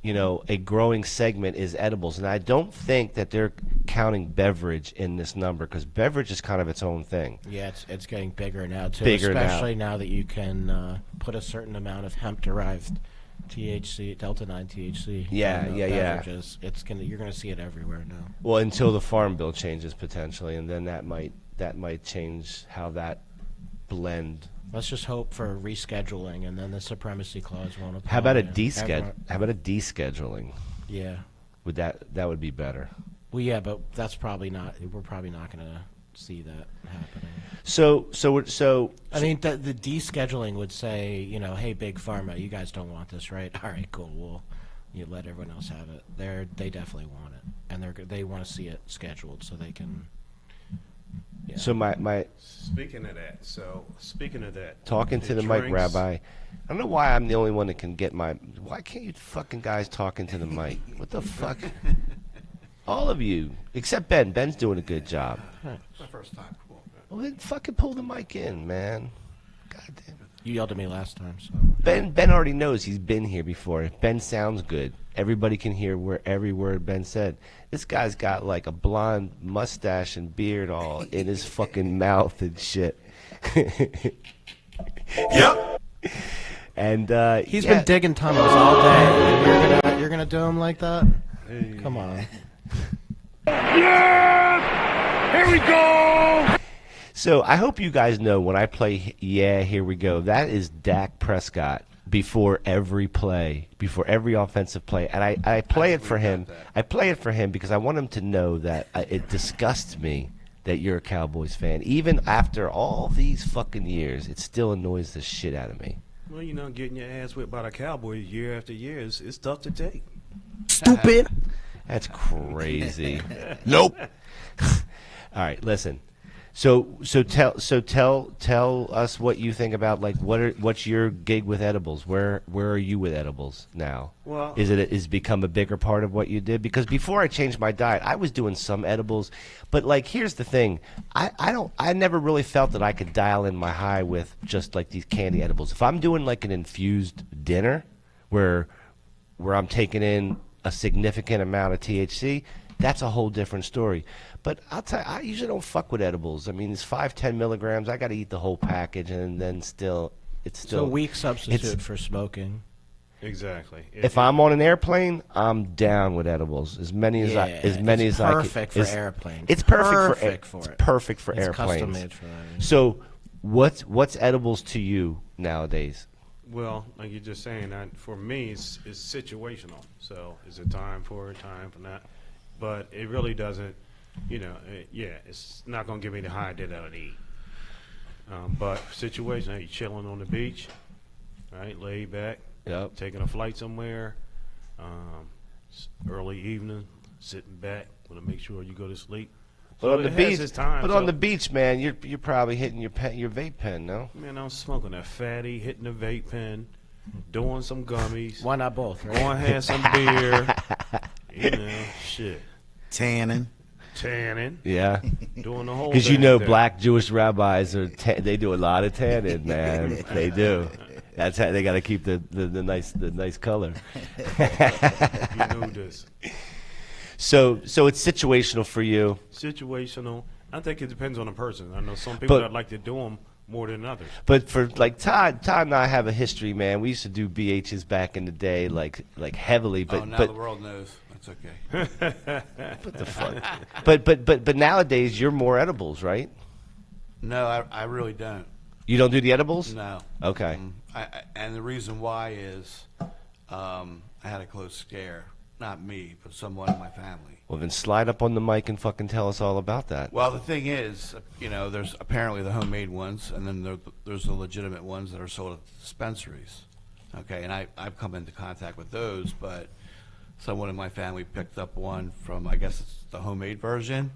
a growing segment is edibles. And I don't think that they're counting beverage in this number, because beverage is kind of its own thing. Yeah, it's getting bigger now too. Bigger especially now that you can put a certain amount of hemp-derived THC, Delta 9 THC. Yeah. Beverages. You're gonna see it everywhere now. Well, until the Farm Bill changes potentially, and then that might change how that blend. Let's just hope for rescheduling, and then the supremacy clause won't apply. How about a descheduling? Yeah. Would that would be better? Well, yeah, but that's probably not. We're probably not going to see that happening. So I mean, the descheduling would say, hey, big pharma, you guys don't want this, right? All right, cool. Well, you let everyone else have it. They definitely want it, and they want to see it scheduled so they can So my speaking of that, talking to the mic, Rabbi. I don't know why I'm the only one that can get my. Why can't you fucking guys talking to the mic? What the fuck? All of you except Ben. Ben's doing a good job. It's my first time. Cool. Well, then fucking pull the mic in, man. God damn. You yelled at me last time, so. Ben already knows he's been here before. If Ben sounds good, everybody can hear every word Ben said. This guy's got like a blonde mustache and beard all in his fucking mouth and shit. Yep. And he's been digging tunnels all day. And you're gonna do him like that? Hey. Come on. Yeah! Here we go! So I hope you guys know when I play "Yeah, Here We Go," that is Dak Prescott before every play, before every offensive play, and I play it for him. I play it for him because I want him to know that it disgusts me that you're a Cowboys fan. Even after all these fucking years, it still annoys the shit out of me. Well, getting your ass whipped by the Cowboys year after year is tough to take. Stupid. That's crazy. Nope. All right, listen. So tell us what you think about, like, what's your gig with edibles? Where are you with edibles now? Well, is become a bigger part of what you did? Because before I changed my diet, I was doing some edibles, but like, here's the thing, I never really felt that I could dial in my high with just like these candy edibles. If I'm doing like an infused dinner where I'm taking in a significant amount of THC, that's a whole different story. But I'll tell you, I usually don't fuck with edibles. I mean, it's 5-10 milligrams. I got to eat the whole package, and then it's still. It's a weak substitute for smoking. Exactly. If I'm on an airplane, I'm down with edibles. As many as I It's perfect for airplanes. It's perfect for it. It's perfect for it's airplanes. Custom made for that. So, what's edibles to you nowadays? Well, like you're just saying, for me, it's situational. So, is it time for it, time for not? But it really doesn't. It's not going to give me the high that I would eat. But situation, you chilling on the beach, right, laid back, taking a flight somewhere, early evening, sitting back, want to make sure you go to sleep. But on the beach, on the beach, man, you're probably hitting your vape pen, no? Man, I'm smoking that fatty, hitting the vape pen, doing some gummies. Why not both? Right? Going to have some beer. Shit. Tanning. Yeah. Doing the whole thing. Because black Jewish rabbis they do a lot of tanning, man. They do. That's how they got to keep the nice color. You know this. So it's situational for you. Situational. I think it depends on the person. I know some people that like to do them more than others. But for like Todd and I have a history, man. We used to do BHs back in the day, like heavily. But now the world knows. That's okay. What the fuck? But nowadays you're more edibles, right? No, I really don't. You don't do the edibles? No. Okay. And the reason why is I had a close scare. Not me, but someone in my family. Well, then slide up on the mic and fucking tell us all about that. Well, the thing is, there's apparently the homemade ones, and then there's the legitimate ones that are sold at dispensaries. Okay, and I've come into contact with those, but someone in my family picked up one from, I guess it's the homemade version,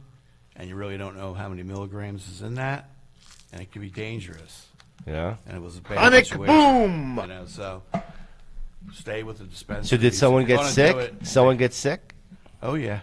and you really don't know how many milligrams is in that, and it can be dangerous. Yeah. And it was a bad situation. Boom! So stay with the dispensary. So did someone get sick? Someone get sick? Oh, yeah.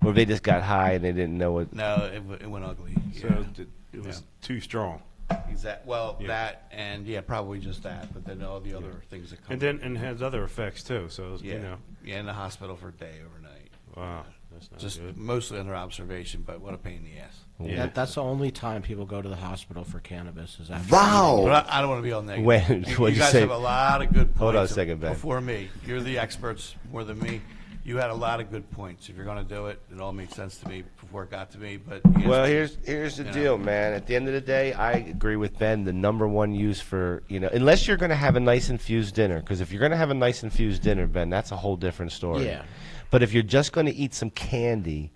Or they just got high and they didn't know it? No, it went ugly. So it was too strong. Exactly. Well, that and probably just that, but then all the other things that come. And it has other effects too. So in the hospital for a day, overnight. Wow, that's not just good. Mostly under observation, but what a pain in the ass. Yeah, that's the only time people go to the hospital for cannabis is after. Wow. But I don't want to be all negative. When, you guys have a lot of good points. Hold on a second, Ben. Before me, you're the experts more than me. You had a lot of good points. If you're going to do it, it all made sense to me before it got to me. But well, here's the deal, man. At the end of the day, I agree with Ben. The number one use for, unless you're going to have a nice infused dinner, because if you're going to have a nice infused dinner, Ben, that's a whole different story. Yeah. But if you're just going to eat some candy,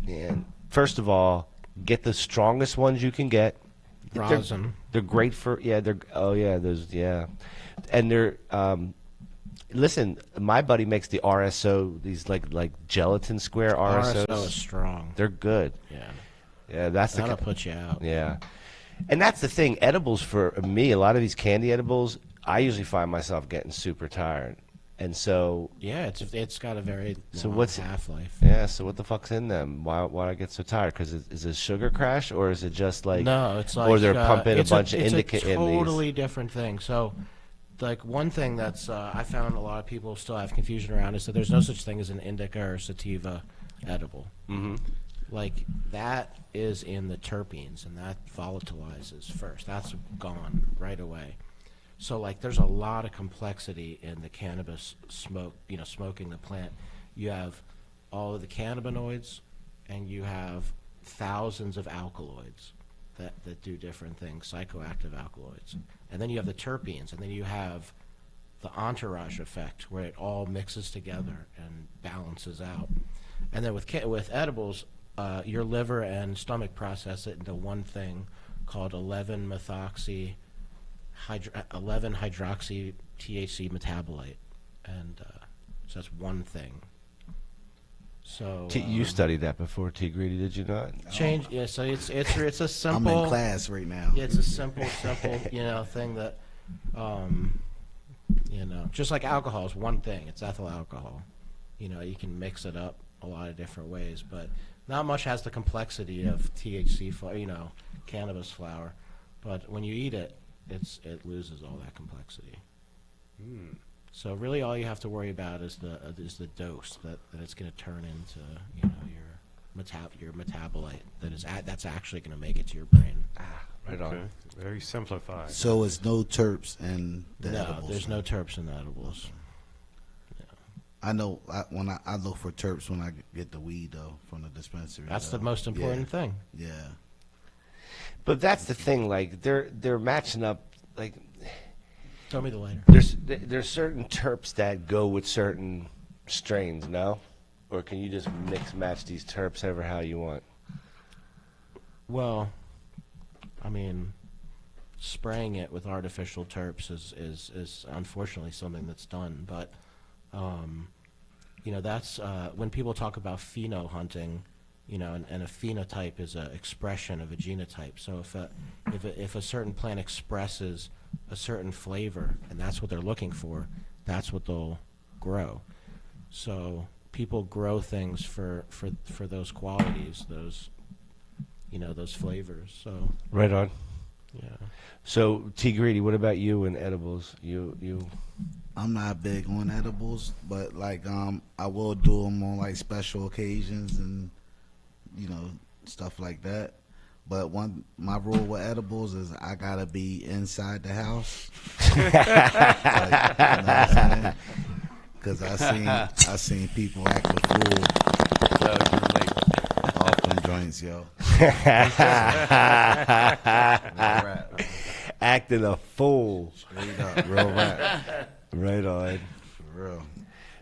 man, first of all, get the strongest ones you can get. Rosin. They're great for and they're listen, my buddy makes the RSO, these like gelatin square RSOs. RSO is strong. They're good. Yeah. Yeah, that's that'll put you out. Yeah, and that's the thing. Edibles for me, a lot of these candy edibles, I usually find myself getting super tired, and so yeah, it's got a very long what's half-life. Yeah, so what the fuck's in them? Why do I get so tired? Because is it sugar crash, or is it just like no? It's like or they're pumping a bunch of indica in these? It's a totally different thing. So, like one thing that's I found a lot of people still have confusion around is that there's no such thing as an indica or sativa edible. Mm-hmm. Like that is in the terpenes, and that volatilizes first. That's gone right away. So like there's a lot of complexity in the cannabis smoke, smoking the plant. You have all of the cannabinoids, and you have thousands of alkaloids that do different things, psychoactive alkaloids. And then you have the terpenes, and then you have the entourage effect where it all mixes together and balances out. And then with edibles, your liver and stomach process it into one thing called 11-hydroxy THC metabolite, and so that's one thing. So You studied that before, T. Greedy, did you not? Change, yeah. So it's a simple. I'm in class right now. Yeah, it's a simple thing that, just like alcohol is one thing. It's ethyl alcohol. You can mix it up a lot of different ways, but not much has the complexity of THC, cannabis flower. But when you eat it, it loses all that complexity. Mm. So really, all you have to worry about is the dose that it's going to turn into, your metabolite that's actually going to make it to your brain. Right Okay. on. Very simplified. So it's no terps in the No, edibles. there's no terps in the edibles. I know when I look for terps when I get the weed though from the dispensary. That's the most important thing. Yeah. But that's the thing. Like they're matching up. Like tell me the later. There's certain terps that go with certain strains, no? Or can you just mix match these terps ever how you want? Well, I mean, spraying it with artificial terps is unfortunately something that's done. But that's when people talk about pheno hunting, and a phenotype is an expression of a genotype. So if a certain plant expresses a certain flavor, and that's what they're looking for, that's what they'll grow. So people grow things for those qualities, those flavors. So right on. Yeah. So T. Greedy, what about you and edibles? You. I'm not big on edibles, but I will do them on like special occasions and stuff like that. But my rule with edibles is I gotta be inside the house. Because I seen people act a fool off them joints, yo. Acting a fool. Straight up, real rap. Right on. For real.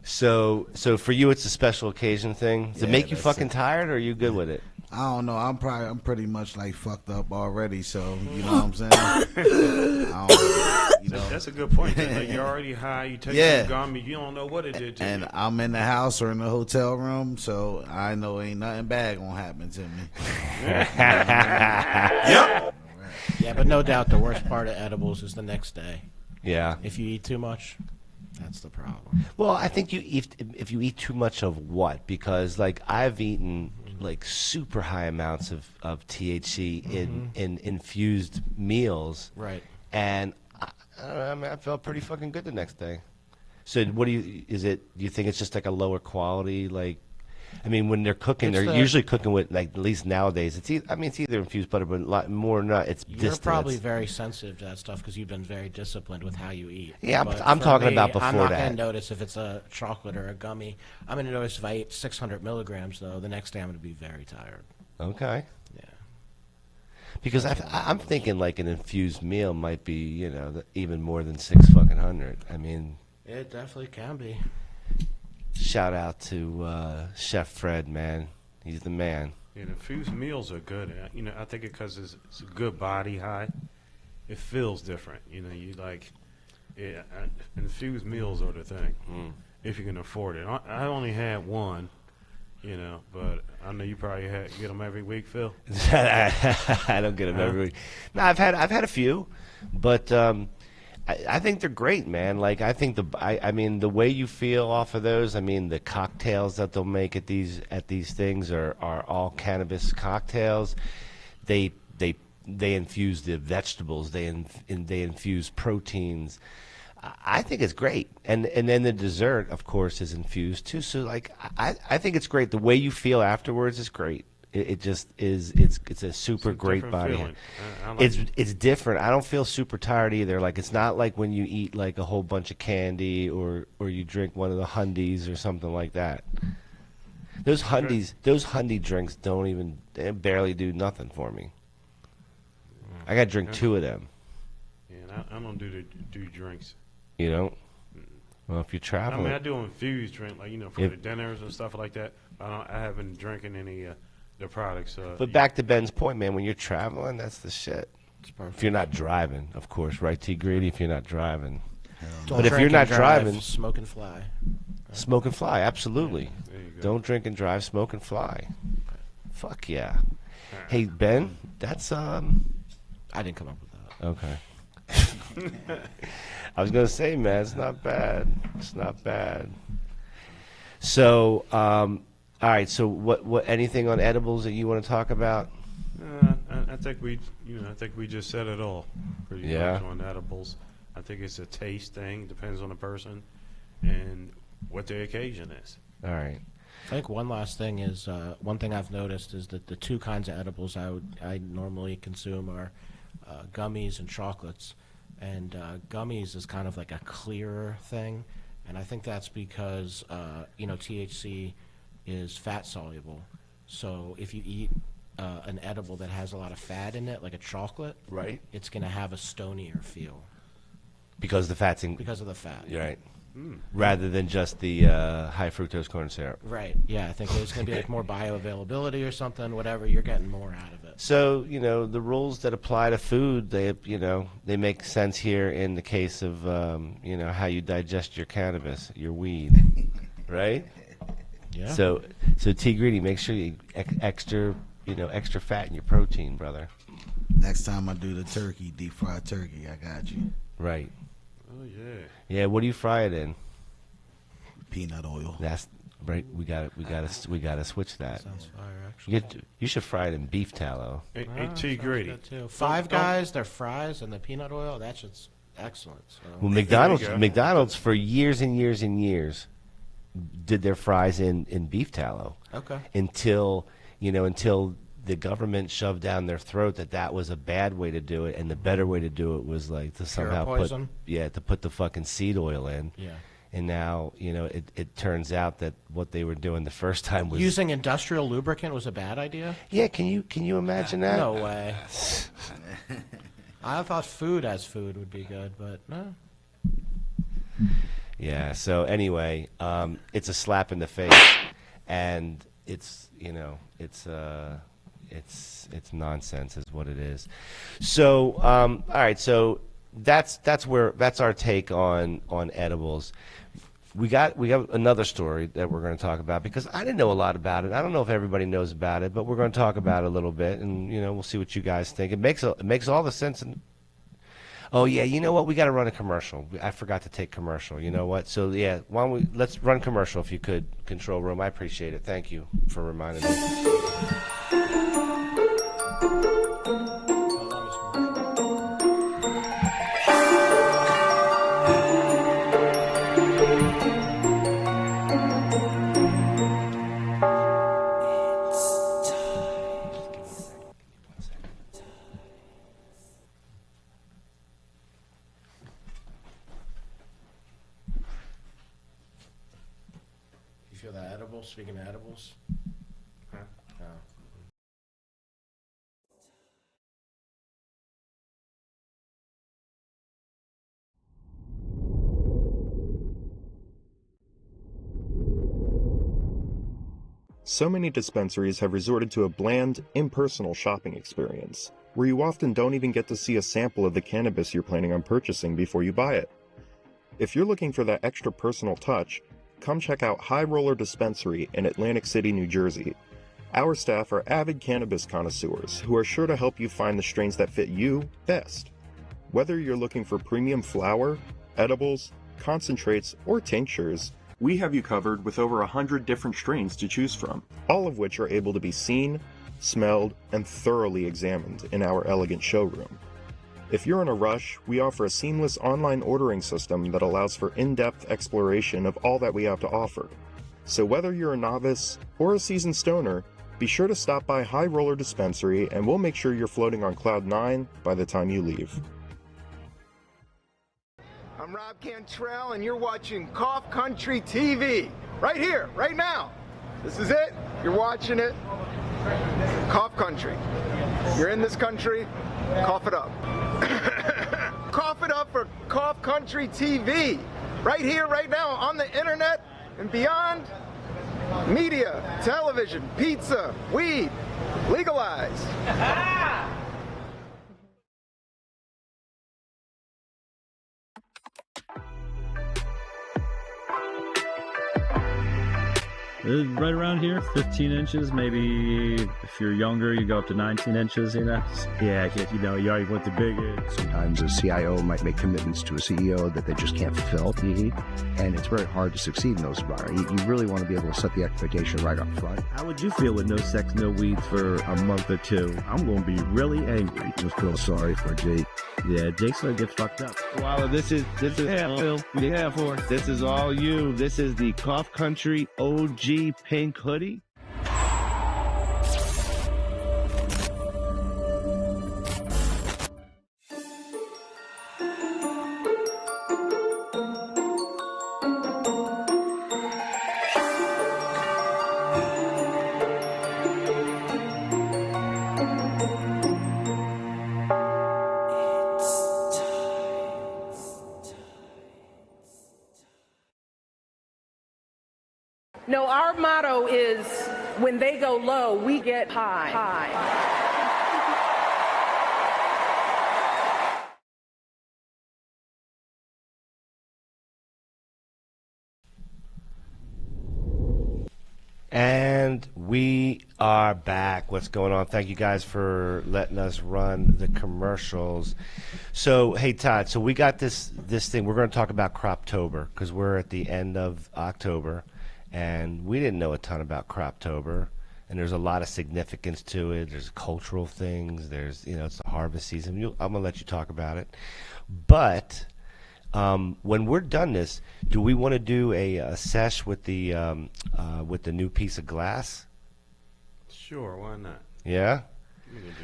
So for you, it's a special occasion thing. Does it make you fucking tired, or are you good with it? I don't know. I'm pretty much like fucked up already. So you know what I'm saying. I don't, that's a good point. Like you're already high. You take some gummy. You don't know what it did to you. And I'm in the house or in the hotel room, so I know ain't nothing bad gonna happen to me. Yep. Yeah, but no doubt the worst part of edibles is the next day. Yeah. If you eat too much, that's the problem. Well, I think if you eat too much of what? Because like I've eaten like super high amounts of THC in infused meals. Right. And I felt pretty fucking good the next day. So what do you think it's just like a lower quality, like, I mean, when they're cooking, they're usually cooking with, like, at least nowadays, it's either infused butter, but a lot more not. It's You're distillates. probably very sensitive to that stuff because you've been very disciplined with how you eat. Yeah, But I'm for talking me, about before I'm not that. going to notice if it's a chocolate or a gummy. I'm going to notice if I ate 600 milligrams, though, the next day I'm going to be very tired. Okay. Yeah. Because I'm thinking like an infused meal might be, even more than 600. I mean, It definitely can be. shout out to Chef Fred, man. He's the man. Yeah, infused meals are good. I think because it's a good body high. It feels different. You like, infused meals are the thing if you can afford it. I only had one, You know, but I know you probably get them every week, Phil. I don't get them every week. No, I've had a few, but I think they're great, man. Like I think I mean the way you feel off of those. I mean the cocktails that they'll make at these things are all cannabis cocktails. They infuse the vegetables. They infuse proteins. I think it's great, and then the dessert, of course, is infused too. So like I think it's great. The way you feel afterwards is great. It just is. It's a super great body. It's different. I don't feel super tired either. Like it's not like when you eat like a whole bunch of candy or you drink one of the Hundies or something like that. Those Hundy drinks they barely do nothing for me. I got to drink 2 of them. Yeah, I don't do drinks. You don't? Well, if you're traveling. I mean, I do infused drink, like, for the dinners and stuff like that. I haven't drinking any the products. But back to Ben's point, man, when you're traveling, that's the shit. If you're not driving, of course, right, T. Greedy? If you're not driving. But if you're not driving. Smoke and fly. Smoke and fly, absolutely. Yeah, don't drink and drive, smoke and fly. Fuck yeah. Hey, Ben, that's. I didn't come up with that. Okay. I was going to say, man, it's not bad. It's not bad. So, all right. So, what? Anything on edibles that you want to talk about? I think we just said it all. Pretty much on edibles. I think it's a taste thing. Depends on the person and what the occasion is. All right. I think one last thing is one thing I've noticed is that the 2 kinds of edibles I normally consume are gummies and chocolates. And gummies is kind of like a clearer thing, and I think that's because THC is fat soluble. So if you eat an edible that has a lot of fat in it, like a chocolate, right, it's going to have a stonier feel because the fat's in. Because of the fat, you're right. Rather than just the high fructose corn syrup. Right. Yeah, I think there's going to be like more bioavailability or something. Whatever, you're getting more out of it. So the rules that apply to food, they make sense here in the case of how you digest your cannabis, your weed, right? Yeah. So T. Greedy, make sure you extra fat in your protein, brother. Next time I do the turkey, deep fried turkey, I got you. Right. Oh yeah. Yeah. What do you fry it in? Peanut oil. That's right. We got to switch that. Sounds fire, actually. You should fry it in beef tallow. Hey, T. Greedy. Five Guys, their fries and the peanut oil. That's just excellent. So. Well, McDonald's for years and years and years did their fries in beef tallow. Okay. Until the government shoved down their throat that was a bad way to do it, and the better way to do it was like to somehow put the fucking seed oil in. Yeah. And now it turns out that what they were doing the first time was using industrial lubricant was a bad idea. Yeah, can you imagine that? No way. I thought food as food would be good, but no. Yeah. So anyway, it's a slap in the face, and it's nonsense is what it is. So all right, so that's our take on edibles. We got another story that we're going to talk about because I didn't know a lot about it. I don't know if everybody knows about it, but we're going to talk about it a little bit, and we'll see what you guys think. It makes all the sense. Oh yeah, you know what? We got to run a commercial. I forgot to take commercial. You know what? So yeah, let's run commercial if you could, control room. I appreciate it. Thank you for reminding me. Speaking of edibles, So many dispensaries have resorted to a bland, impersonal shopping experience, where you often don't even get to see a sample of the cannabis you're planning on purchasing before you buy it. If you're looking for that extra personal touch, come check out High Roller Dispensary in Atlantic City, New Jersey. Our staff are avid cannabis connoisseurs who are sure to help you find the strains that fit you best. Whether you're looking for premium flower, edibles, concentrates, or tinctures, we have you covered with over 100 different strains to choose from, all of which are able to be seen, smelled, and thoroughly examined in our elegant showroom. If you're in a rush, we offer a seamless online ordering system that allows for in-depth exploration of all that we have to offer. So whether you're a novice or a seasoned stoner, be sure to stop by High Roller Dispensary and we'll make sure you're floating on cloud 9 by the time you leave. I'm Rob Cantrell and you're watching Cough Country TV. Right here, right now. This is it. You're watching it. Cough Country. You're in this country, cough it up. Cough it up for Cough Country TV. Right here, right now, on the internet and beyond. Media, television, pizza, weed, legalized. Right around here, 15 inches, maybe if you're younger, you go up to 19 inches, you know? Yeah, you know, you already want the bigger. Sometimes a CIO might make commitments to a CEO that they just can't fulfill. And it's very hard to succeed in those environments. You really want to be able to set the expectation right up front. How would you feel with no sex, no weed for a month or two? I'm going to be really angry. Just feel sorry for Jake. Yeah, Jake's going to get fucked up. Wow, this is Phil. Yeah, for this is all you. This is the Cough Country OG pink hoodie. No, our motto is, when they go low, we get high. And we are back. What's going on? Thank you guys for letting us run the commercials. So, hey, Todd, so we got this thing. We're going to talk about Croptober because we're at the end of October. And we didn't know a ton about Croptober, and there's a lot of significance to it. There's cultural things. There's, you know, it's the harvest season. I'm going to let you talk about it. But when we're done this, do we want to do a sesh with the new piece of glass? Sure, why not? Yeah?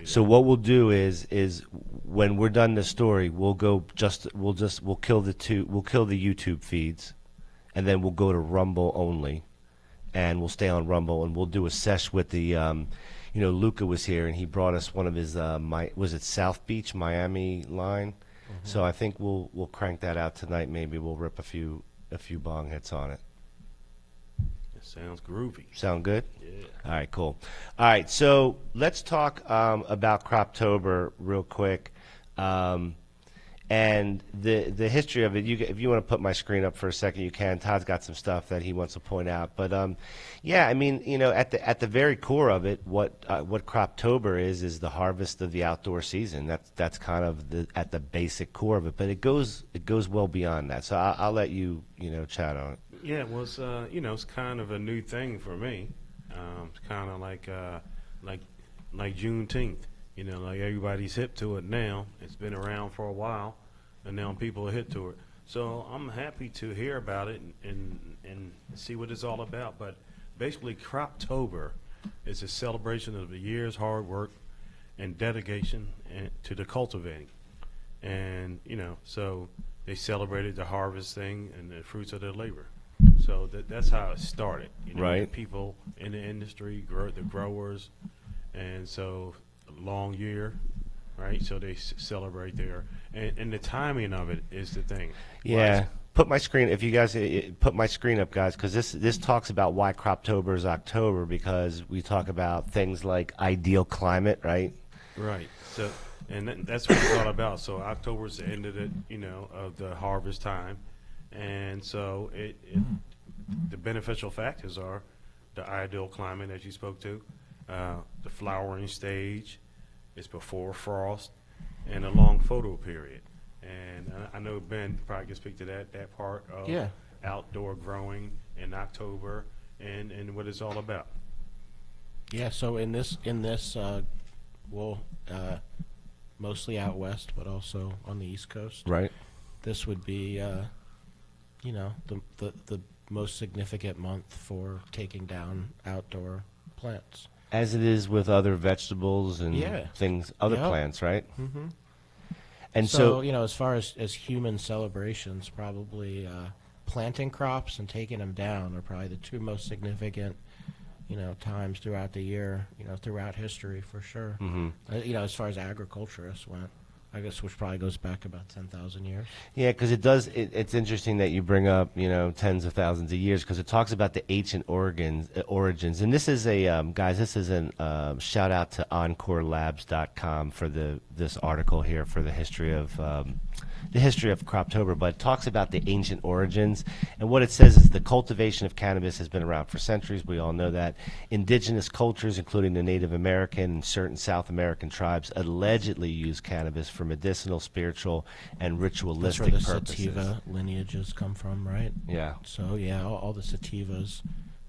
So what we'll do is when we're done this story, we'll kill the YouTube feeds. And then we'll go to Rumble only, and we'll stay on Rumble, and we'll do a sesh with the, Luca was here, and he brought us one of his, was it South Beach, Miami line? Mm-hmm. So I think we'll crank that out tonight. Maybe we'll rip a few bong hits on it. It sounds groovy. Sound good? Yeah. All right, cool. All right, so let's talk about Croptober real quick. And the history of it, if you want to put my screen up for a second, you can. Todd's got some stuff that he wants to point out. But, yeah, I mean, you know, at the very core of it, what Croptober is the harvest of the outdoor season. That's kind of at the basic core of it. But it goes well beyond that. So I'll let you, chat on it. Yeah, well, it's, it's kind of a new thing for me. It's kind of like Juneteenth. You know, like everybody's hip to it now. It's been around for a while, and now people are hip to it. So I'm happy to hear about it and see what it's all about. But basically, Croptober is a celebration of the year's hard work and dedication to the cultivating. And, so they celebrated the harvest thing and the fruits of their labor. So that's how it started. Right. The people in the industry, the growers, and so long year, right? So they celebrate there, and the timing of it is the thing. Yeah, right? Put my screen. If you guys put my screen up, guys, because this talks about why Croptober is October, because we talk about things like ideal climate, right? Right. So, and that's what it's all about. So October is the end of the of the harvest time, and so it the beneficial factors are the ideal climate, as you spoke to, the flowering stage, it's before frost, and a long photo period. And I know Ben probably can speak to that part of outdoor growing in October and what it's all about. Yeah, so in this we'll mostly out west, but also on the East Coast. Right. This would be, the most significant month for taking down outdoor plants. As it is with other vegetables and things, other plants, right? Mm-hmm. And so, as far as human celebrations, probably planting crops and taking them down are probably the two most significant, times throughout the year, throughout history for sure. Mm-hmm. As far as agriculturists went, I guess, which probably goes back about 10,000 years. Yeah, because it does. It's interesting that you bring up, tens of thousands of years, because it talks about the ancient origins. And this is guys. This is a shout out to EncoreLabs.com for this article here for the history of Croptober. But it talks about the ancient origins, and what it says is the cultivation of cannabis has been around for centuries. We all know that. Indigenous cultures, including the Native American and certain South American tribes, allegedly use cannabis for medicinal, spiritual, and ritualistic That's where the purposes. sativa lineages come from, right? Yeah. So all the sativas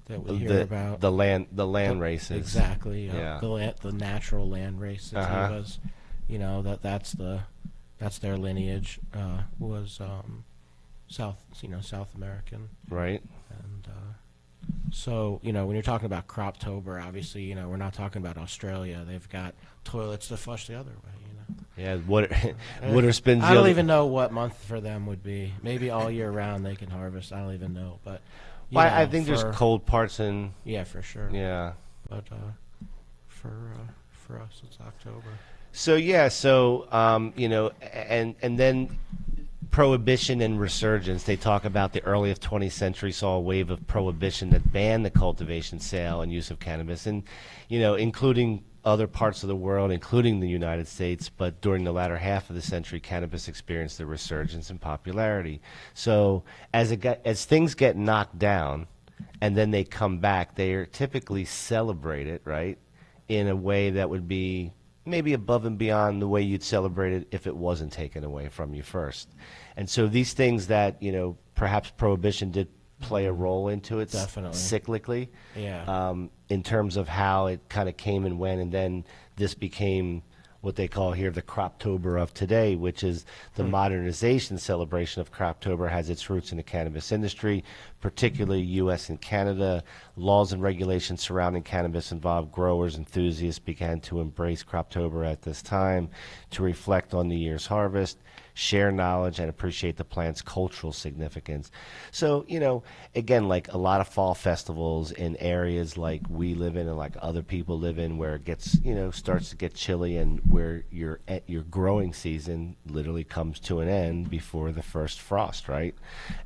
that we hear about, the land races, exactly. Yeah. The natural land race sativas. That's their lineage was South American. Right. And so when you're talking about Croptober, obviously we're not talking about Australia. They've got toilets to flush the other way. Yeah, water spins. I don't even know what month for them would be. Maybe all year round they can harvest. I don't even know, but I think there's cold parts in. Yeah, for sure. Yeah, but for us it's October. So and then prohibition and resurgence. They talk about the early of 20th century saw a wave of prohibition that banned the cultivation, sale, and use of cannabis, and including other parts of the world, including the United States. But during the latter half of the century, cannabis experienced a resurgence in popularity. So as things get knocked down, and then they come back, they are typically celebrated, right, in a way that would be maybe above and beyond the way you'd celebrate it if it wasn't taken away from you first. And so these things that, perhaps prohibition did play a role into it. Definitely. Cyclically. Yeah. In terms of how it kind of came and went, and then this became what they call here the Croptober of today, which is the modernization celebration of Croptober, has its roots in the cannabis industry, particularly U.S. and Canada. Laws and regulations surrounding cannabis involved growers, enthusiasts began to embrace Croptober at this time to reflect on the year's harvest, share knowledge, and appreciate the plant's cultural significance. So, again, like a lot of fall festivals in areas like we live in and like other people live in, where it gets, starts to get chilly, and where your growing season literally comes to an end before the first frost, right?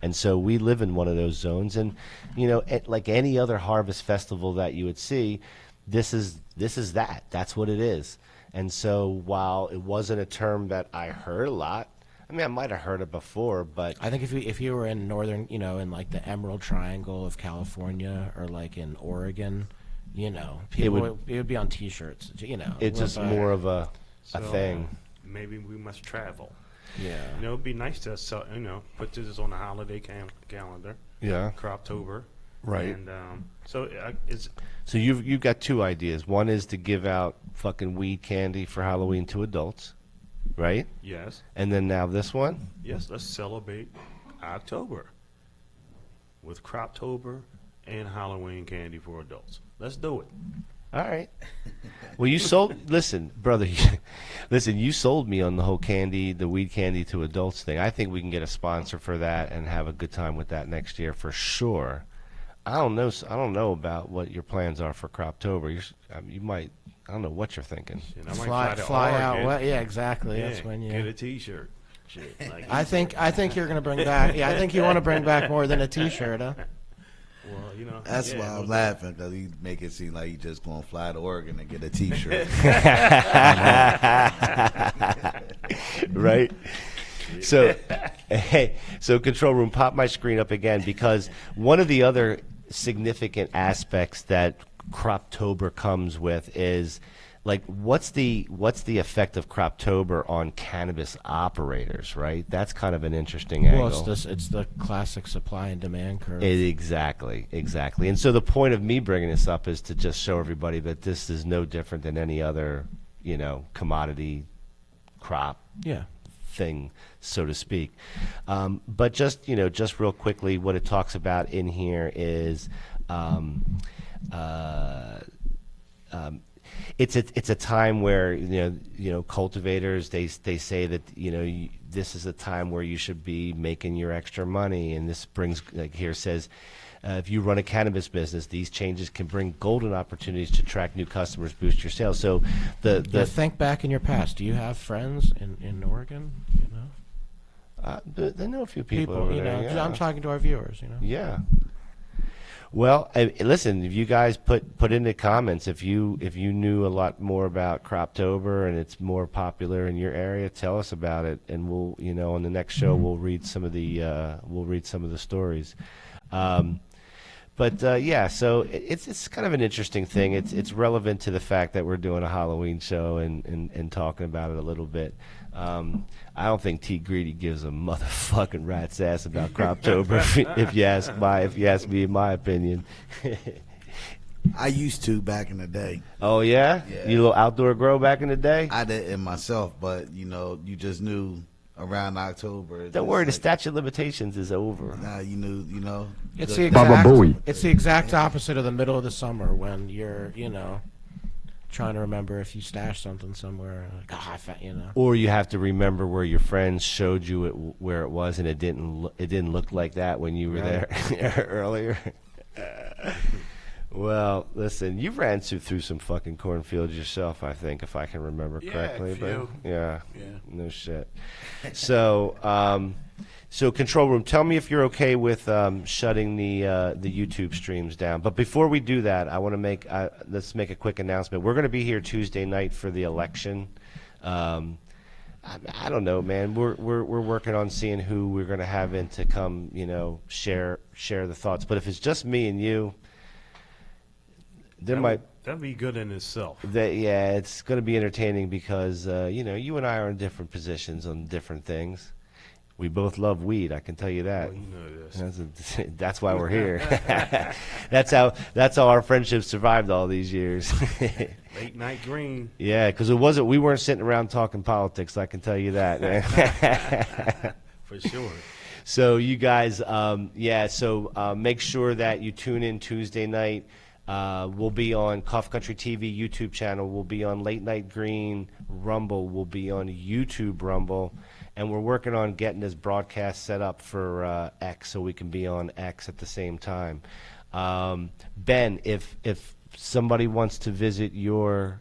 And so we live in one of those zones, and, like any other harvest festival that you would see, this is that. That's what it is. And so while it wasn't a term that I heard a lot, I mean, I might have heard it before, but I think if you were in northern, in like the Emerald Triangle of California, or like in Oregon, it would be on T-shirts. It's just more of a thing. Maybe we must travel. Yeah. It'd be nice to put this on a holiday calendar. Yeah. Croptober. Right. And so you've got two ideas. One is to give out fucking weed candy for Halloween to adults, right? Yes. And then now this one? Yes, let's celebrate October with Croptober and Halloween candy for adults. Let's do it. All right. Well, listen, brother, you sold me on the whole the weed candy to adults thing. I think we can get a sponsor for that and have a good time with that next year for sure. I don't know about what your plans are for Croptober. You might. I don't know what you're thinking. I might fly out. Well, yeah, exactly. Yeah, that's when you get a T-shirt. Shit, like I think you're going to bring back. Yeah, I think you want to bring back more than a T-shirt, huh? Well, that's why I'm laughing, because he make it seem like he just going to fly to Oregon and get a T-shirt. Right. So Hey, so control room, pop my screen up again, because one of the other significant aspects that Croptober comes with is, like, what's the effect of Croptober on cannabis operators, right? That's kind of an interesting angle. Well, it's the classic supply and demand curve. Exactly. And so the point of me bringing this up is to just show everybody that this is no different than any other, commodity crop thing, so to speak. But just real quickly, what it talks about in here is it's a time where cultivators they say that this is a time where you should be making your extra money, and this brings, like here says, if you run a cannabis business, these changes can bring golden opportunities to attract new customers, boost your sales. So think back in your past. Do you have friends in Oregon? I know a few people over there. Yeah. I'm talking to our viewers. Yeah. Well, listen, if you guys put in the comments if you knew a lot more about Croptober and it's more popular in your area, tell us about it, and we'll on the next show we'll read some of the stories. But so it's kind of an interesting thing. It's relevant to the fact that we're doing a Halloween show and talking about it a little bit. I don't think T Greedy gives a motherfucking rat's ass about Croptober, if you ask me, in my opinion. I used to back in the day. Oh yeah? You little outdoor grow back in the day? I didn't myself, but you just knew around October. Don't worry, the statute of limitations is over. Nah, you knew. It's the exact opposite of the middle of the summer when you're trying to remember if you stashed something somewhere. Or you have to remember where your friends showed you where it was, and it didn't look like that when you were there earlier. Well, listen, you ran through some fucking cornfields yourself, I think, if I can remember correctly. A few. But no shit. So, so control room, tell me if you're okay with shutting the YouTube streams down. But before we do that, I want to let's make a quick announcement. We're going to be here Tuesday night for the election. I don't know, man. We're working on seeing who we're going to have in to come, share the thoughts. But if it's just me and you, that'd be good in itself. It's going to be entertaining because you and I are in different positions on different things. We both love weed, I can tell you that. Well, you know this. That's why we're here. That's how our friendship survived all these years. Late night green. Yeah, because we weren't sitting around talking politics, I can tell you that, man. For sure. So you guys, make sure that you tune in Tuesday night. We'll be on Cough Country TV YouTube channel. We'll be on Late Night Green Rumble. We'll be on YouTube Rumble. And we're working on getting this broadcast set up for X so we can be on X at the same time. Ben, if somebody wants to visit your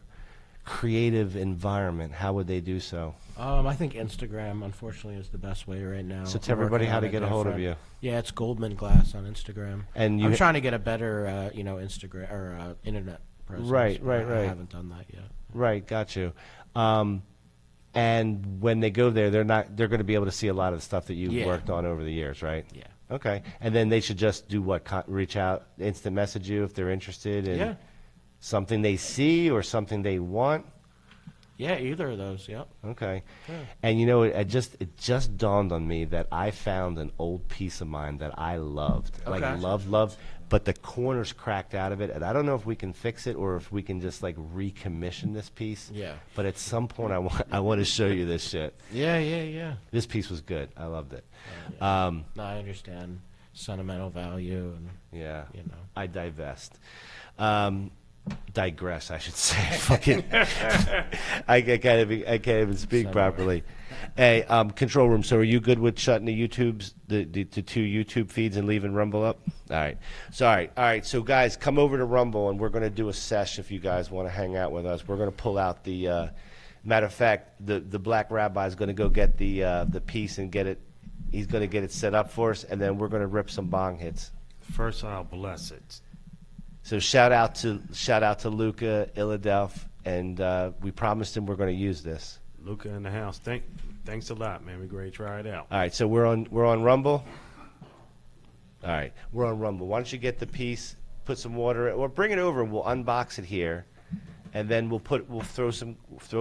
creative environment, how would they do so? I think Instagram, unfortunately, is the best way right now. So tell everybody how to get a hold of you. Yeah, it's Goldman Glass on Instagram. And I'm trying to get a better, Instagram or internet presence. Right. I haven't done that yet. Right, got you. And when they go there, they're going to be able to see a lot of the stuff that you've worked on over the years, right? Yeah. Okay. And then they should just do what? Reach out, instant message you if they're interested in something they see or something they want? Yeah, either of those, yep. Okay. Yeah. And it just dawned on me that I found an old piece of mine that I loved. Okay. Like loved, but the corners cracked out of it, and I don't know if we can fix it or if we can just like recommission this piece. Yeah. But at some point I want to show you this shit. Yeah. This piece was good. I loved it. No, I understand sentimental value and I divest. Digress, I should say. Fucking, I can't even speak properly. Hey, control room. So, are you good with shutting the two YouTube feeds and leaving Rumble up? All right. Sorry. All right. So, guys, come over to Rumble, and we're going to do a sesh. If you guys want to hang out with us, we're going to pull out the. Matter of fact, the Black Rabbi is going to go get the piece and get it. He's going to get it set up for us, and then we're going to rip some bong hits. First, I'll bless it. So shout out to Luca Illadelph, and we promised him we're going to use this. Luca in the house. Thanks a lot, man. We're ready to try it out. All right, so we're on Rumble. All right, we're on Rumble. Why don't you get the piece, put some water, or bring it over, and we'll unbox it here, and then we'll throw